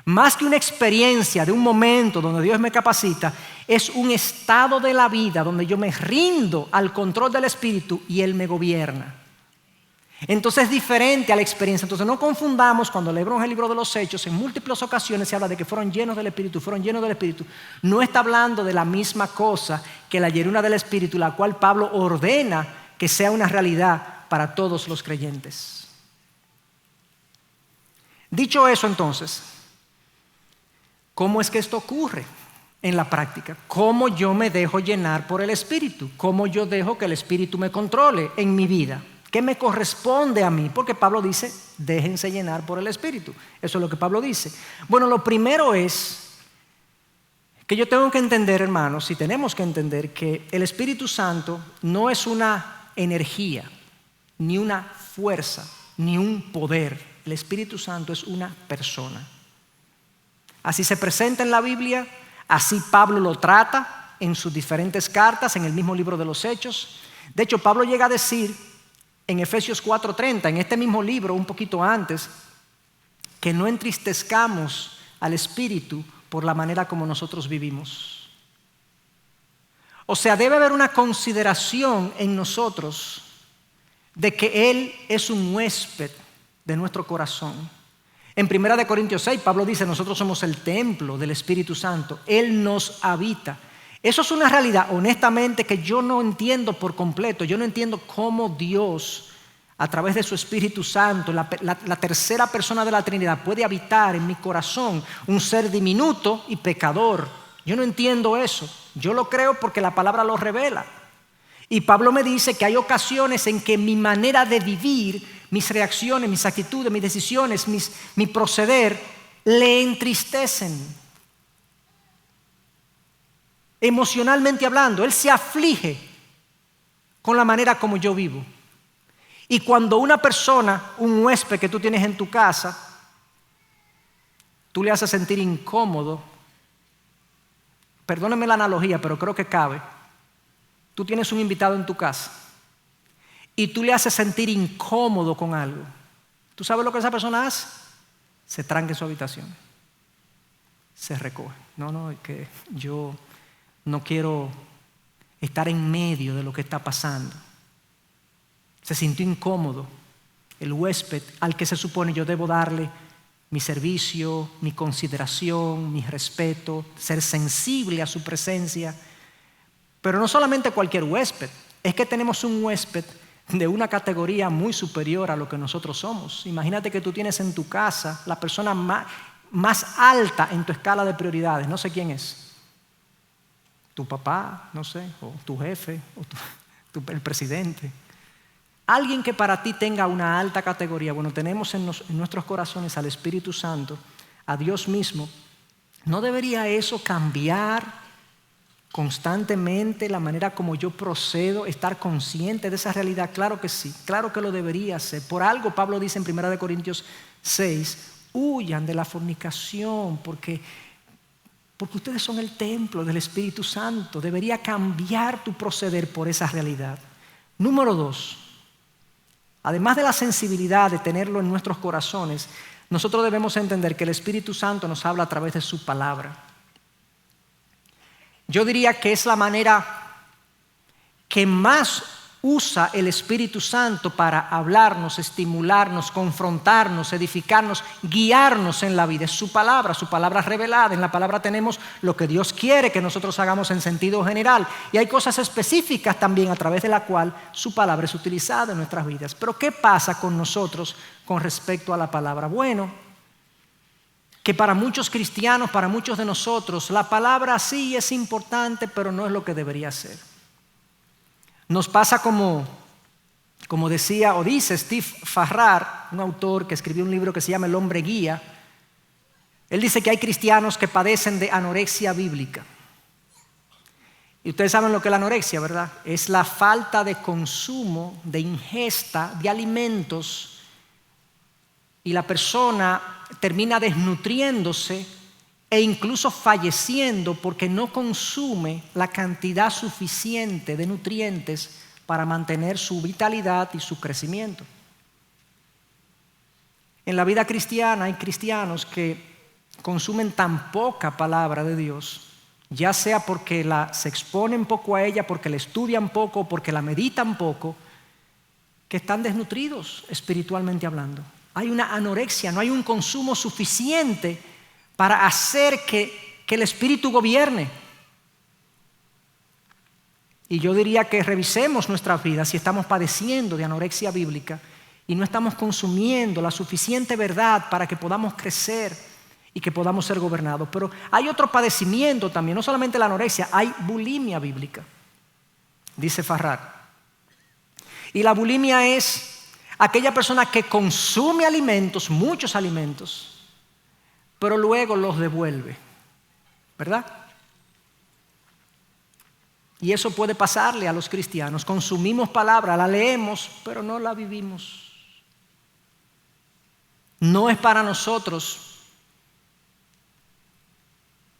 Más que una experiencia de un momento donde Dios me capacita, es un estado de la vida donde yo me rindo al control del Espíritu y Él me gobierna. Entonces es diferente a la experiencia. Entonces no confundamos cuando leemos el libro de los Hechos, en múltiples ocasiones se habla de que fueron llenos del Espíritu, fueron llenos del Espíritu. No está hablando de la misma cosa que la llenura del Espíritu, la cual Pablo ordena que sea una realidad para todos los creyentes. Dicho eso entonces, ¿cómo es que esto ocurre en la práctica? ¿Cómo yo me dejo llenar por el Espíritu? ¿Cómo yo dejo que el Espíritu me controle en mi vida? ¿Qué me corresponde a mí? Porque Pablo dice, déjense llenar por el Espíritu. Eso es lo que Pablo dice. Bueno, lo primero es que yo tengo que entender, hermanos, y tenemos que entender que el Espíritu Santo no es una energía, ni una fuerza, ni un poder. El Espíritu Santo es una persona. Así se presenta en la Biblia, así Pablo lo trata en sus diferentes cartas, en el mismo libro de los Hechos. De hecho, Pablo llega a decir en Efesios 4:30, en este mismo libro, un poquito antes, que no entristezcamos al Espíritu por la manera como nosotros vivimos. O sea, debe haber una consideración en nosotros de que Él es un huésped de nuestro corazón. En 1 Corintios 6, Pablo dice, nosotros somos el templo del Espíritu Santo. Él nos habita. Eso es una realidad, honestamente, que yo no entiendo por completo. Yo no entiendo cómo Dios, a través de su Espíritu Santo, la tercera persona de la Trinidad, puede habitar en mi corazón un ser diminuto y pecador. Yo no entiendo eso. Yo lo creo porque la palabra lo revela. Y Pablo me dice que hay ocasiones en que mi manera de vivir, mis reacciones, mis actitudes, mis decisiones, mi proceder, le entristecen. Emocionalmente hablando, Él se aflige con la manera como yo vivo. Y cuando una persona, un huésped que tú tienes en tu casa, tú le haces sentir incómodo, perdónenme la analogía, pero creo que cabe. Tú tienes un invitado en tu casa y tú le haces sentir incómodo con algo. ¿Tú sabes lo que esa persona hace? Se tranca en su habitación. Se recoge. No, es que yo no quiero estar en medio de lo que está pasando. Se sintió incómodo. El huésped al que se supone yo debo darle mi servicio, mi consideración, mi respeto, ser sensible a su presencia. Pero no solamente cualquier huésped, es que tenemos un huésped de una categoría muy superior a lo que nosotros somos. Imagínate que tú tienes en tu casa la persona más alta en tu escala de prioridades, no sé quién es. Tu papá, no sé, o tu jefe, o el presidente. Alguien que para ti tenga una alta categoría. Bueno, tenemos en nuestros corazones al Espíritu Santo, a Dios mismo. ¿No debería eso cambiar constantemente la manera como yo procedo, estar consciente de esa realidad? Claro que sí, claro que lo debería hacer. Por algo Pablo dice en 1 Corintios 6, huyan de la fornicación porque ustedes son el templo del Espíritu Santo. Debería cambiar tu proceder por esa realidad. Número 2, además de la sensibilidad de tenerlo en nuestros corazones, nosotros debemos entender que el Espíritu Santo nos habla a través de su palabra. Yo diría que es la manera que más usa el Espíritu Santo para hablarnos, estimularnos, confrontarnos, edificarnos, guiarnos en la vida. Es su palabra revelada. En la palabra tenemos lo que Dios quiere que nosotros hagamos en sentido general. Y hay cosas específicas también a través de la cual su palabra es utilizada en nuestras vidas. Pero ¿qué pasa con nosotros con respecto a la palabra? Bueno, que para muchos cristianos, para muchos de nosotros, la palabra sí es importante, pero no es lo que debería ser. Nos pasa como decía o dice Steve Farrar, un autor que escribió un libro que se llama El hombre guía. Él dice que hay cristianos que padecen de anorexia bíblica. Y ustedes saben lo que es la anorexia, ¿verdad? Es la falta de consumo, de ingesta de alimentos, y la persona termina desnutriéndose e incluso falleciendo porque no consume la cantidad suficiente de nutrientes para mantener su vitalidad y su crecimiento. En la vida cristiana hay cristianos que consumen tan poca palabra de Dios, ya sea porque se exponen poco a ella, porque la estudian poco, porque la meditan poco, que están desnutridos espiritualmente hablando. Hay una anorexia, no hay un consumo suficiente para hacer que el espíritu gobierne. Y yo diría que revisemos nuestras vidas si estamos padeciendo de anorexia bíblica y no estamos consumiendo la suficiente verdad para que podamos crecer y que podamos ser gobernados. Pero hay otro padecimiento también, no solamente la anorexia, hay bulimia bíblica, dice Farrar. Y la bulimia es aquella persona que consume alimentos, muchos alimentos, pero luego los devuelve, ¿verdad? Y eso puede pasarle a los cristianos. Consumimos palabra, la leemos, pero no la vivimos. No es para nosotros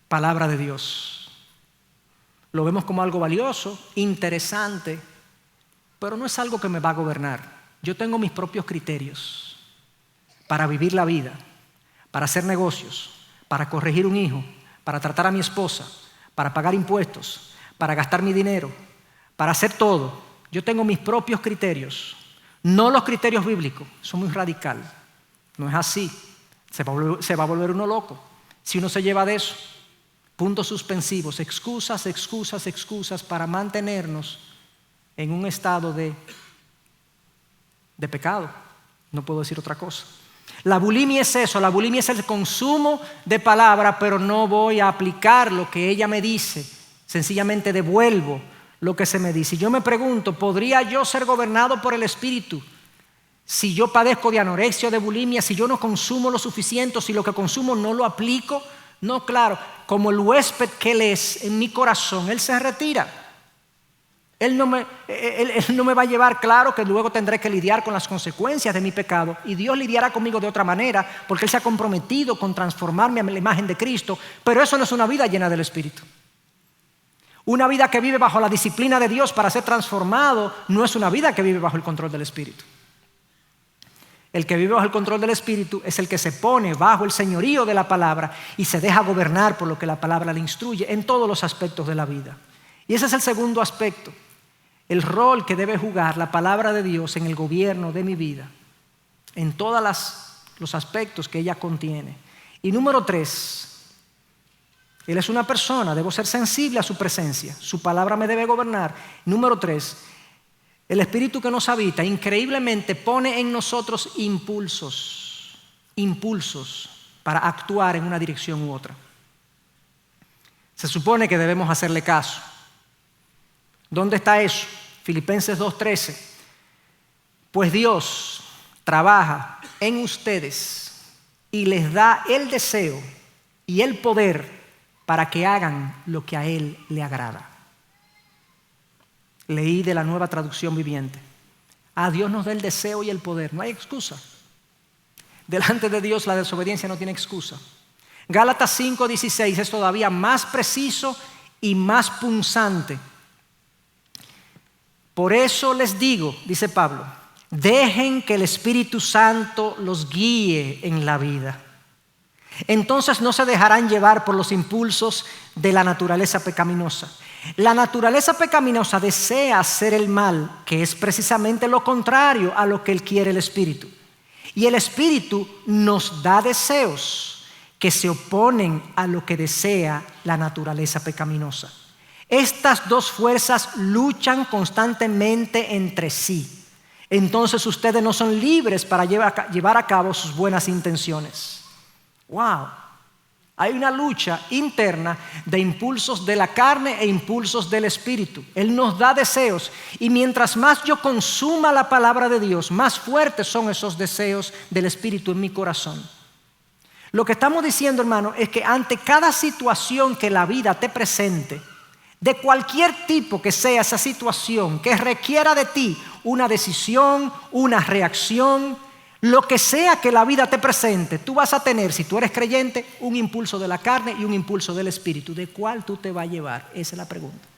palabra de Dios. Lo vemos como algo valioso, interesante, pero no es algo que me va a gobernar. Yo tengo mis propios criterios para vivir la vida, para hacer negocios, para corregir un hijo, para tratar a mi esposa, para pagar impuestos, para gastar mi dinero, para hacer todo. Yo tengo mis propios criterios, no los criterios bíblicos. Eso es muy radical. No es así. Se va a volver uno loco si uno se lleva de eso. Puntos suspensivos, excusas para mantenernos en un estado de pecado. No puedo decir otra cosa. La bulimia es eso, la bulimia es el consumo de palabra, pero no voy a aplicar lo que ella me dice, sencillamente devuelvo lo que se me dice. Y yo me pregunto, ¿podría yo ser gobernado por el Espíritu si yo padezco de anorexia o de bulimia, si yo no consumo lo suficiente, si lo que consumo no lo aplico? No, claro, como el huésped que Él es en mi corazón, Él se retira. Él no me va a llevar, claro que luego tendré que lidiar con las consecuencias de mi pecado, y Dios lidiará conmigo de otra manera porque Él se ha comprometido con transformarme a la imagen de Cristo, pero eso no es una vida llena del Espíritu. Una vida que vive bajo la disciplina de Dios para ser transformado no es una vida que vive bajo el control del Espíritu. El que vive bajo el control del Espíritu es el que se pone bajo el señorío de la palabra y se deja gobernar por lo que la palabra le instruye en todos los aspectos de la vida. Y ese es el segundo aspecto, el rol que debe jugar la palabra de Dios en el gobierno de mi vida, en todos los aspectos que ella contiene. Y número 3, Él es una persona, debo ser sensible a su presencia, su palabra me debe gobernar. Número 3, el Espíritu que nos habita increíblemente pone en nosotros impulsos para actuar en una dirección u otra. Se supone que debemos hacerle caso. ¿Dónde está eso? Filipenses 2:13. Pues Dios trabaja en ustedes y les da el deseo y el poder para que hagan lo que a Él le agrada. Leí de la Nueva Traducción Viviente. A Dios nos da el deseo y el poder, no hay excusa. Delante de Dios la desobediencia no tiene excusa. Gálatas 5:16 es todavía más preciso y más punzante. Por eso les digo, dice Pablo, dejen que el Espíritu Santo los guíe en la vida. Entonces no se dejarán llevar por los impulsos de la naturaleza pecaminosa. La naturaleza pecaminosa desea hacer el mal, que es precisamente lo contrario a lo que quiere el Espíritu. Y el Espíritu nos da deseos que se oponen a lo que desea la naturaleza pecaminosa. Estas dos fuerzas luchan constantemente entre sí. Entonces ustedes no son libres para llevar a cabo sus buenas intenciones. ¡Wow! Hay una lucha interna de impulsos de la carne e impulsos del Espíritu. Él nos da deseos y mientras más yo consuma la palabra de Dios, más fuertes son esos deseos del Espíritu en mi corazón. Lo que estamos diciendo, hermano, es que ante cada situación que la vida te presente, de cualquier tipo que sea esa situación, que requiera de ti una decisión, una reacción, lo que sea que la vida te presente, tú vas a tener, si tú eres creyente, un impulso de la carne y un impulso del Espíritu. ¿De cuál tú te vas a llevar? Esa es la pregunta.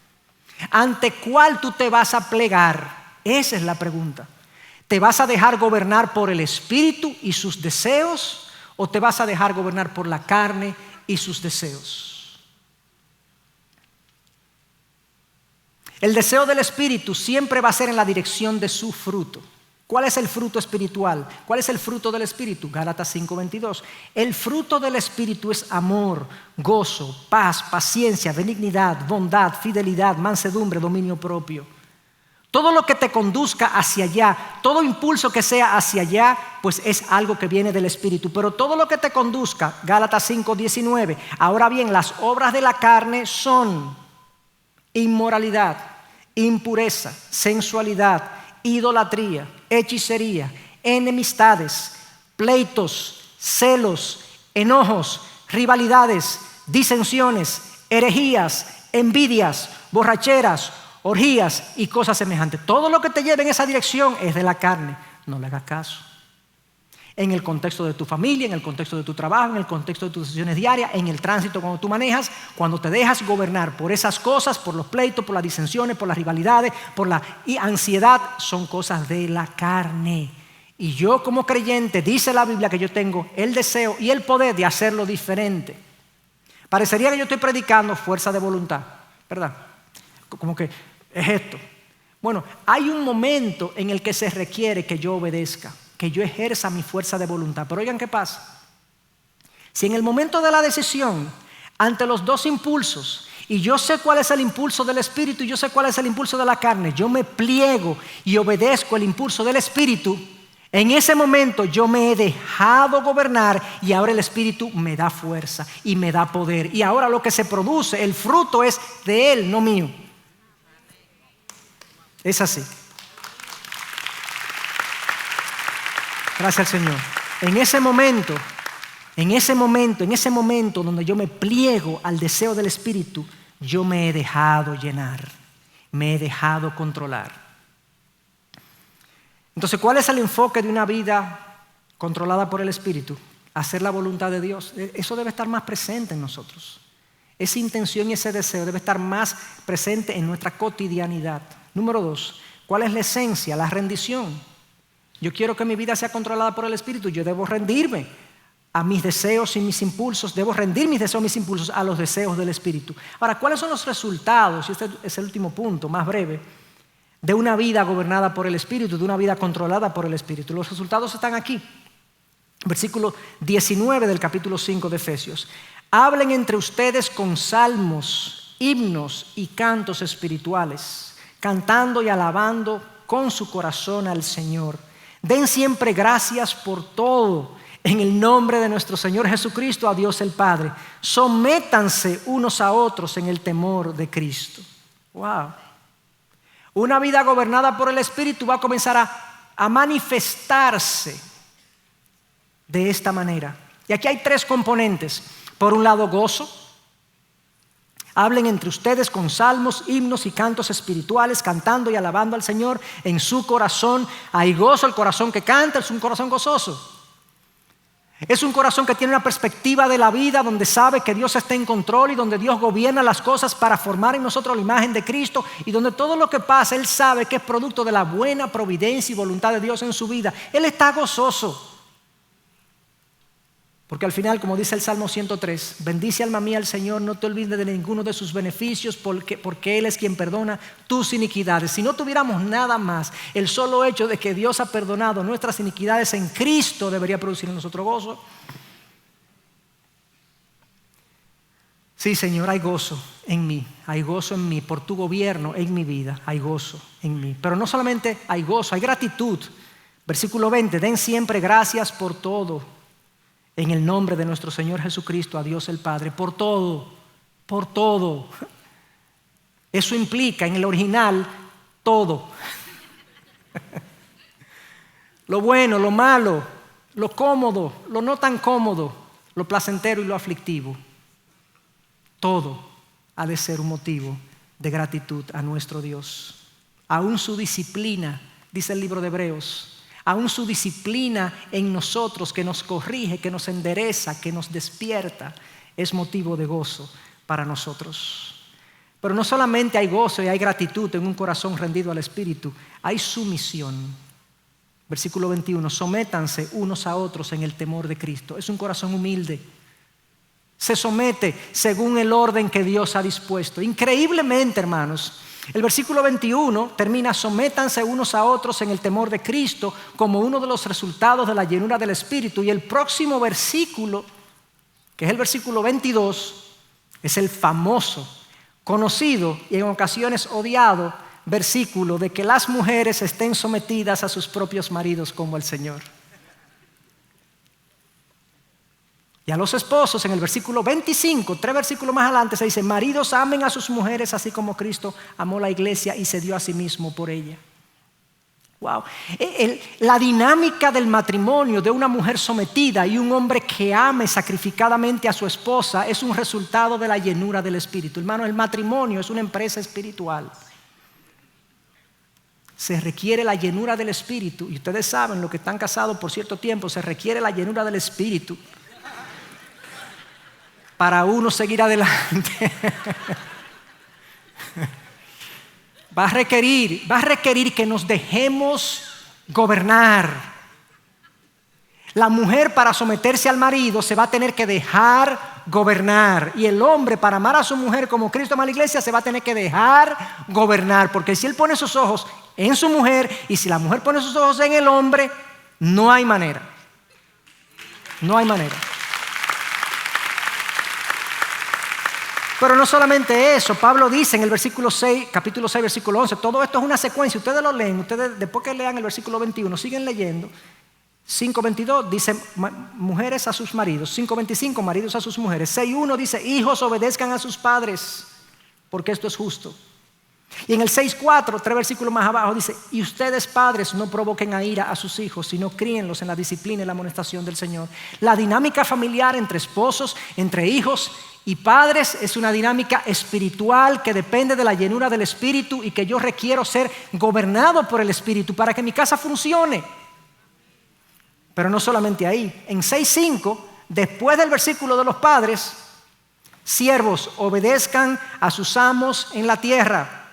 ¿Ante cuál tú te vas a plegar? Esa es la pregunta. ¿Te vas a dejar gobernar por el Espíritu y sus deseos? ¿O te vas a dejar gobernar por la carne y sus deseos? El deseo del Espíritu siempre va a ser en la dirección de su fruto. ¿Cuál es el fruto espiritual? ¿Cuál es el fruto del Espíritu? Gálatas 5:22. El fruto del Espíritu es amor, gozo, paz, paciencia, benignidad, bondad, fidelidad, mansedumbre, dominio propio. Todo lo que te conduzca hacia allá, todo impulso que sea hacia allá, pues es algo que viene del Espíritu. Pero todo lo que te conduzca, Gálatas 5:19. Ahora bien, las obras de la carne son inmoralidad, impureza, sensualidad, idolatría, hechicería, enemistades, pleitos, celos, enojos, rivalidades, disensiones, herejías, envidias, borracheras, orgías y cosas semejantes. Todo lo que te lleve en esa dirección es de la carne. No le hagas caso. En el contexto de tu familia, en el contexto de tu trabajo, en el contexto de tus decisiones diarias, en el tránsito cuando tú manejas, cuando te dejas gobernar por esas cosas, por los pleitos, por las disensiones, por las rivalidades, por la ansiedad, son cosas de la carne. Y yo como creyente, dice la Biblia que yo tengo el deseo y el poder de hacerlo diferente. Parecería que yo estoy predicando fuerza de voluntad, ¿verdad? Como que es esto. Bueno, hay un momento en el que se requiere que yo obedezca, que yo ejerza mi fuerza de voluntad. Pero oigan qué pasa. Si en el momento de la decisión, ante los dos impulsos, y yo sé cuál es el impulso del Espíritu y yo sé cuál es el impulso de la carne, yo me pliego y obedezco el impulso del Espíritu, en ese momento yo me he dejado gobernar y ahora el Espíritu me da fuerza y me da poder. Y ahora lo que se produce, el fruto es de Él, no mío. Es así. Gracias al Señor. En ese momento donde yo me pliego al deseo del Espíritu, yo me he dejado llenar, me he dejado controlar. Entonces, ¿cuál es el enfoque de una vida controlada por el Espíritu? Hacer la voluntad de Dios. Eso debe estar más presente en nosotros. Esa intención y ese deseo debe estar más presente en nuestra cotidianidad. Número 2, ¿cuál es la esencia? La rendición. Yo quiero que mi vida sea controlada por el Espíritu. Yo debo rendirme a mis deseos y mis impulsos. Debo rendir mis deseos y mis impulsos a los deseos del Espíritu. Ahora, ¿cuáles son los resultados? Y este es el último punto, más breve, de una vida gobernada por el Espíritu, de una vida controlada por el Espíritu. Los resultados están aquí. Versículo 19 del capítulo 5 de Efesios. Hablen entre ustedes con salmos, himnos y cantos espirituales, cantando y alabando con su corazón al Señor. Den siempre gracias por todo en el nombre de nuestro Señor Jesucristo a Dios el Padre. Sométanse unos a otros en el temor de Cristo. Wow. Una vida gobernada por el Espíritu va a comenzar a manifestarse de esta manera. Y aquí hay 3 componentes. Por un lado, gozo. Hablen entre ustedes con salmos, himnos y cantos espirituales, cantando y alabando al Señor en su corazón. Hay gozo, el corazón que canta es un corazón gozoso. Es un corazón que tiene una perspectiva de la vida donde sabe que Dios está en control y donde Dios gobierna las cosas para formar en nosotros la imagen de Cristo, y donde todo lo que pasa Él sabe que es producto de la buena providencia y voluntad de Dios en su vida. Él está gozoso. Porque al final, como dice el Salmo 103, bendice alma mía al Señor, no te olvides de ninguno de sus beneficios, porque Él es quien perdona tus iniquidades. Si no tuviéramos nada más, el solo hecho de que Dios ha perdonado nuestras iniquidades en Cristo debería producir en nosotros gozo. Sí, Señor, hay gozo en mí, por tu gobierno en mi vida, hay gozo en mí. Pero no solamente hay gozo, hay gratitud. Versículo 20, den siempre gracias por todo. En el nombre de nuestro Señor Jesucristo, a Dios el Padre, por todo, por todo. Eso implica en el original todo. Lo bueno, lo malo, lo cómodo, lo no tan cómodo, lo placentero y lo aflictivo. Todo ha de ser un motivo de gratitud a nuestro Dios. Aún su disciplina, dice el libro de Hebreos, aún su disciplina en nosotros, que nos corrige, que nos endereza, que nos despierta, es motivo de gozo para nosotros. Pero no solamente hay gozo y hay gratitud en un corazón rendido al Espíritu, hay sumisión. Versículo 21, sométanse unos a otros en el temor de Cristo. Es un corazón humilde. Se somete según el orden que Dios ha dispuesto. Increíblemente, hermanos, el versículo 21 termina: sométanse unos a otros en el temor de Cristo, como uno de los resultados de la llenura del Espíritu. Y el próximo versículo, que es el versículo 22, es el famoso, conocido y en ocasiones odiado versículo de que las mujeres estén sometidas a sus propios maridos como el Señor. Y a los esposos, en el versículo 25, 3 versículos más adelante, se dice: maridos, amen a sus mujeres así como Cristo amó la iglesia y se dio a sí mismo por ella. Wow. La dinámica del matrimonio de una mujer sometida y un hombre que ame sacrificadamente a su esposa es un resultado de la llenura del Espíritu. Hermano, el matrimonio es una empresa espiritual. Se requiere la llenura del Espíritu. Y ustedes saben, los que están casados por cierto tiempo, se requiere la llenura del Espíritu para uno seguir adelante. Va a requerir que nos dejemos gobernar. La mujer, para someterse al marido, se va a tener que dejar gobernar. Y el hombre, para amar a su mujer como Cristo ama a la iglesia, se va a tener que dejar gobernar. Porque si él pone sus ojos en su mujer y si la mujer pone sus ojos en el hombre, no hay manera. No hay manera. Pero no solamente eso, Pablo dice en el versículo 6, capítulo 6, versículo 11, todo esto es una secuencia. Ustedes lo leen, ustedes después que lean el versículo 21, siguen leyendo. 5:22 dice mujeres a sus maridos. 5:25 maridos a sus mujeres. 6:1 dice hijos obedezcan a sus padres, porque esto es justo. Y en el 6:4, 3 versículos más abajo, dice: y ustedes padres no provoquen a ira a sus hijos, sino críenlos en la disciplina y la amonestación del Señor. La dinámica familiar entre esposos, entre hijos y padres es una dinámica espiritual que depende de la llenura del Espíritu y que yo requiero ser gobernado por el Espíritu para que mi casa funcione. Pero no solamente ahí. En 6:5, después del versículo de los padres, Siervos, obedezcan a sus amos en la tierra,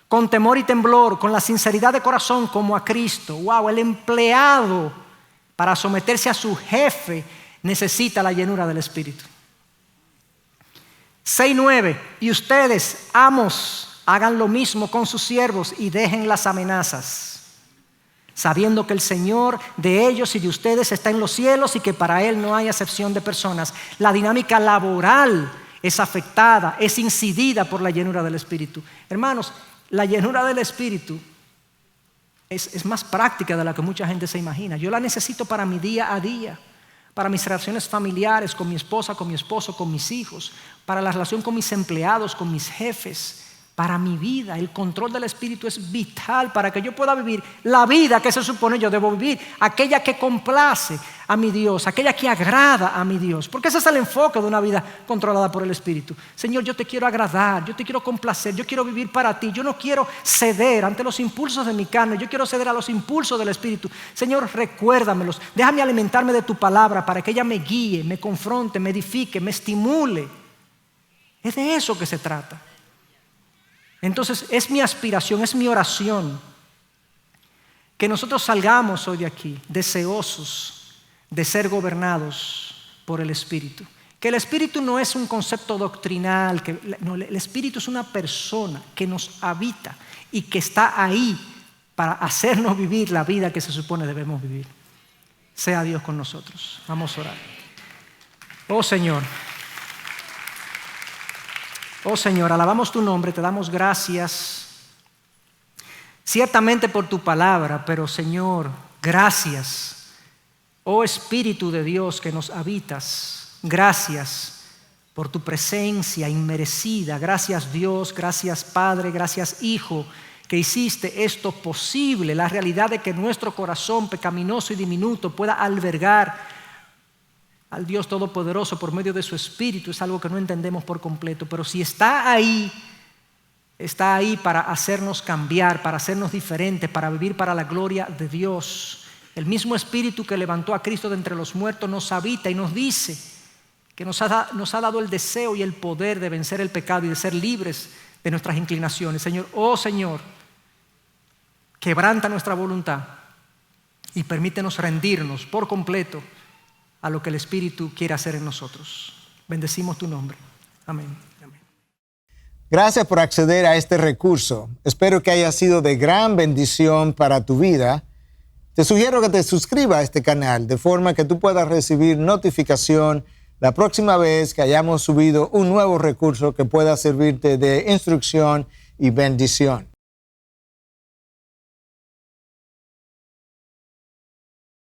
con temor y temblor, con la sinceridad de corazón como a Cristo. Wow, el empleado para someterse a su jefe necesita la llenura del Espíritu. 6:9. Y ustedes, amos, hagan lo mismo con sus siervos y dejen las amenazas, sabiendo que el Señor de ellos y de ustedes está en los cielos y que para Él no hay acepción de personas. La dinámica laboral es afectada, es incidida por la llenura del Espíritu. Hermanos, la llenura del Espíritu es más práctica de la que mucha gente se imagina. Yo la necesito para mi día a día, para mis relaciones familiares, con mi esposa, con mi esposo, con mis hijos, para la relación con mis empleados, con mis jefes, para mi vida. El control del Espíritu es vital para que yo pueda vivir la vida que se supone yo debo vivir, aquella que complace a mi Dios, aquella que agrada a mi Dios, porque ese es el enfoque de una vida controlada por el Espíritu. Señor, yo te quiero agradar, yo te quiero complacer, yo quiero vivir para ti, yo no quiero ceder ante los impulsos de mi carne, yo quiero ceder a los impulsos del Espíritu. Señor, recuérdamelos, déjame alimentarme de tu palabra para que ella me guíe, me confronte, me edifique, me estimule. Es de eso que se trata. Entonces es mi aspiración, es mi oración que nosotros salgamos hoy de aquí deseosos de ser gobernados por el Espíritu. Que el Espíritu no es un concepto doctrinal, no, el Espíritu es una persona que nos habita y que está ahí para hacernos vivir la vida que se supone debemos vivir. Sea Dios con nosotros. Vamos a orar. Oh Señor, alabamos tu nombre, te damos gracias, ciertamente por tu palabra, pero Señor, gracias, oh Espíritu de Dios que nos habitas, gracias por tu presencia inmerecida, gracias Dios, gracias Padre, gracias Hijo, que hiciste esto posible, la realidad de que nuestro corazón pecaminoso y diminuto pueda albergar al Dios Todopoderoso por medio de su Espíritu. Es algo que no entendemos por completo, pero si está ahí para hacernos cambiar, para hacernos diferentes, para vivir para la gloria de Dios. El mismo Espíritu que levantó a Cristo de entre los muertos nos habita y nos dice que nos ha dado el deseo y el poder de vencer el pecado y de ser libres de nuestras inclinaciones. Señor, oh Señor, quebranta nuestra voluntad y permítenos rendirnos por completo a lo que el Espíritu quiere hacer en nosotros. Bendecimos tu nombre. Amén. Amén. Gracias por acceder a este recurso. Espero que haya sido de gran bendición para tu vida. Te sugiero que te suscribas a este canal de forma que tú puedas recibir notificación la próxima vez que hayamos subido un nuevo recurso que pueda servirte de instrucción y bendición.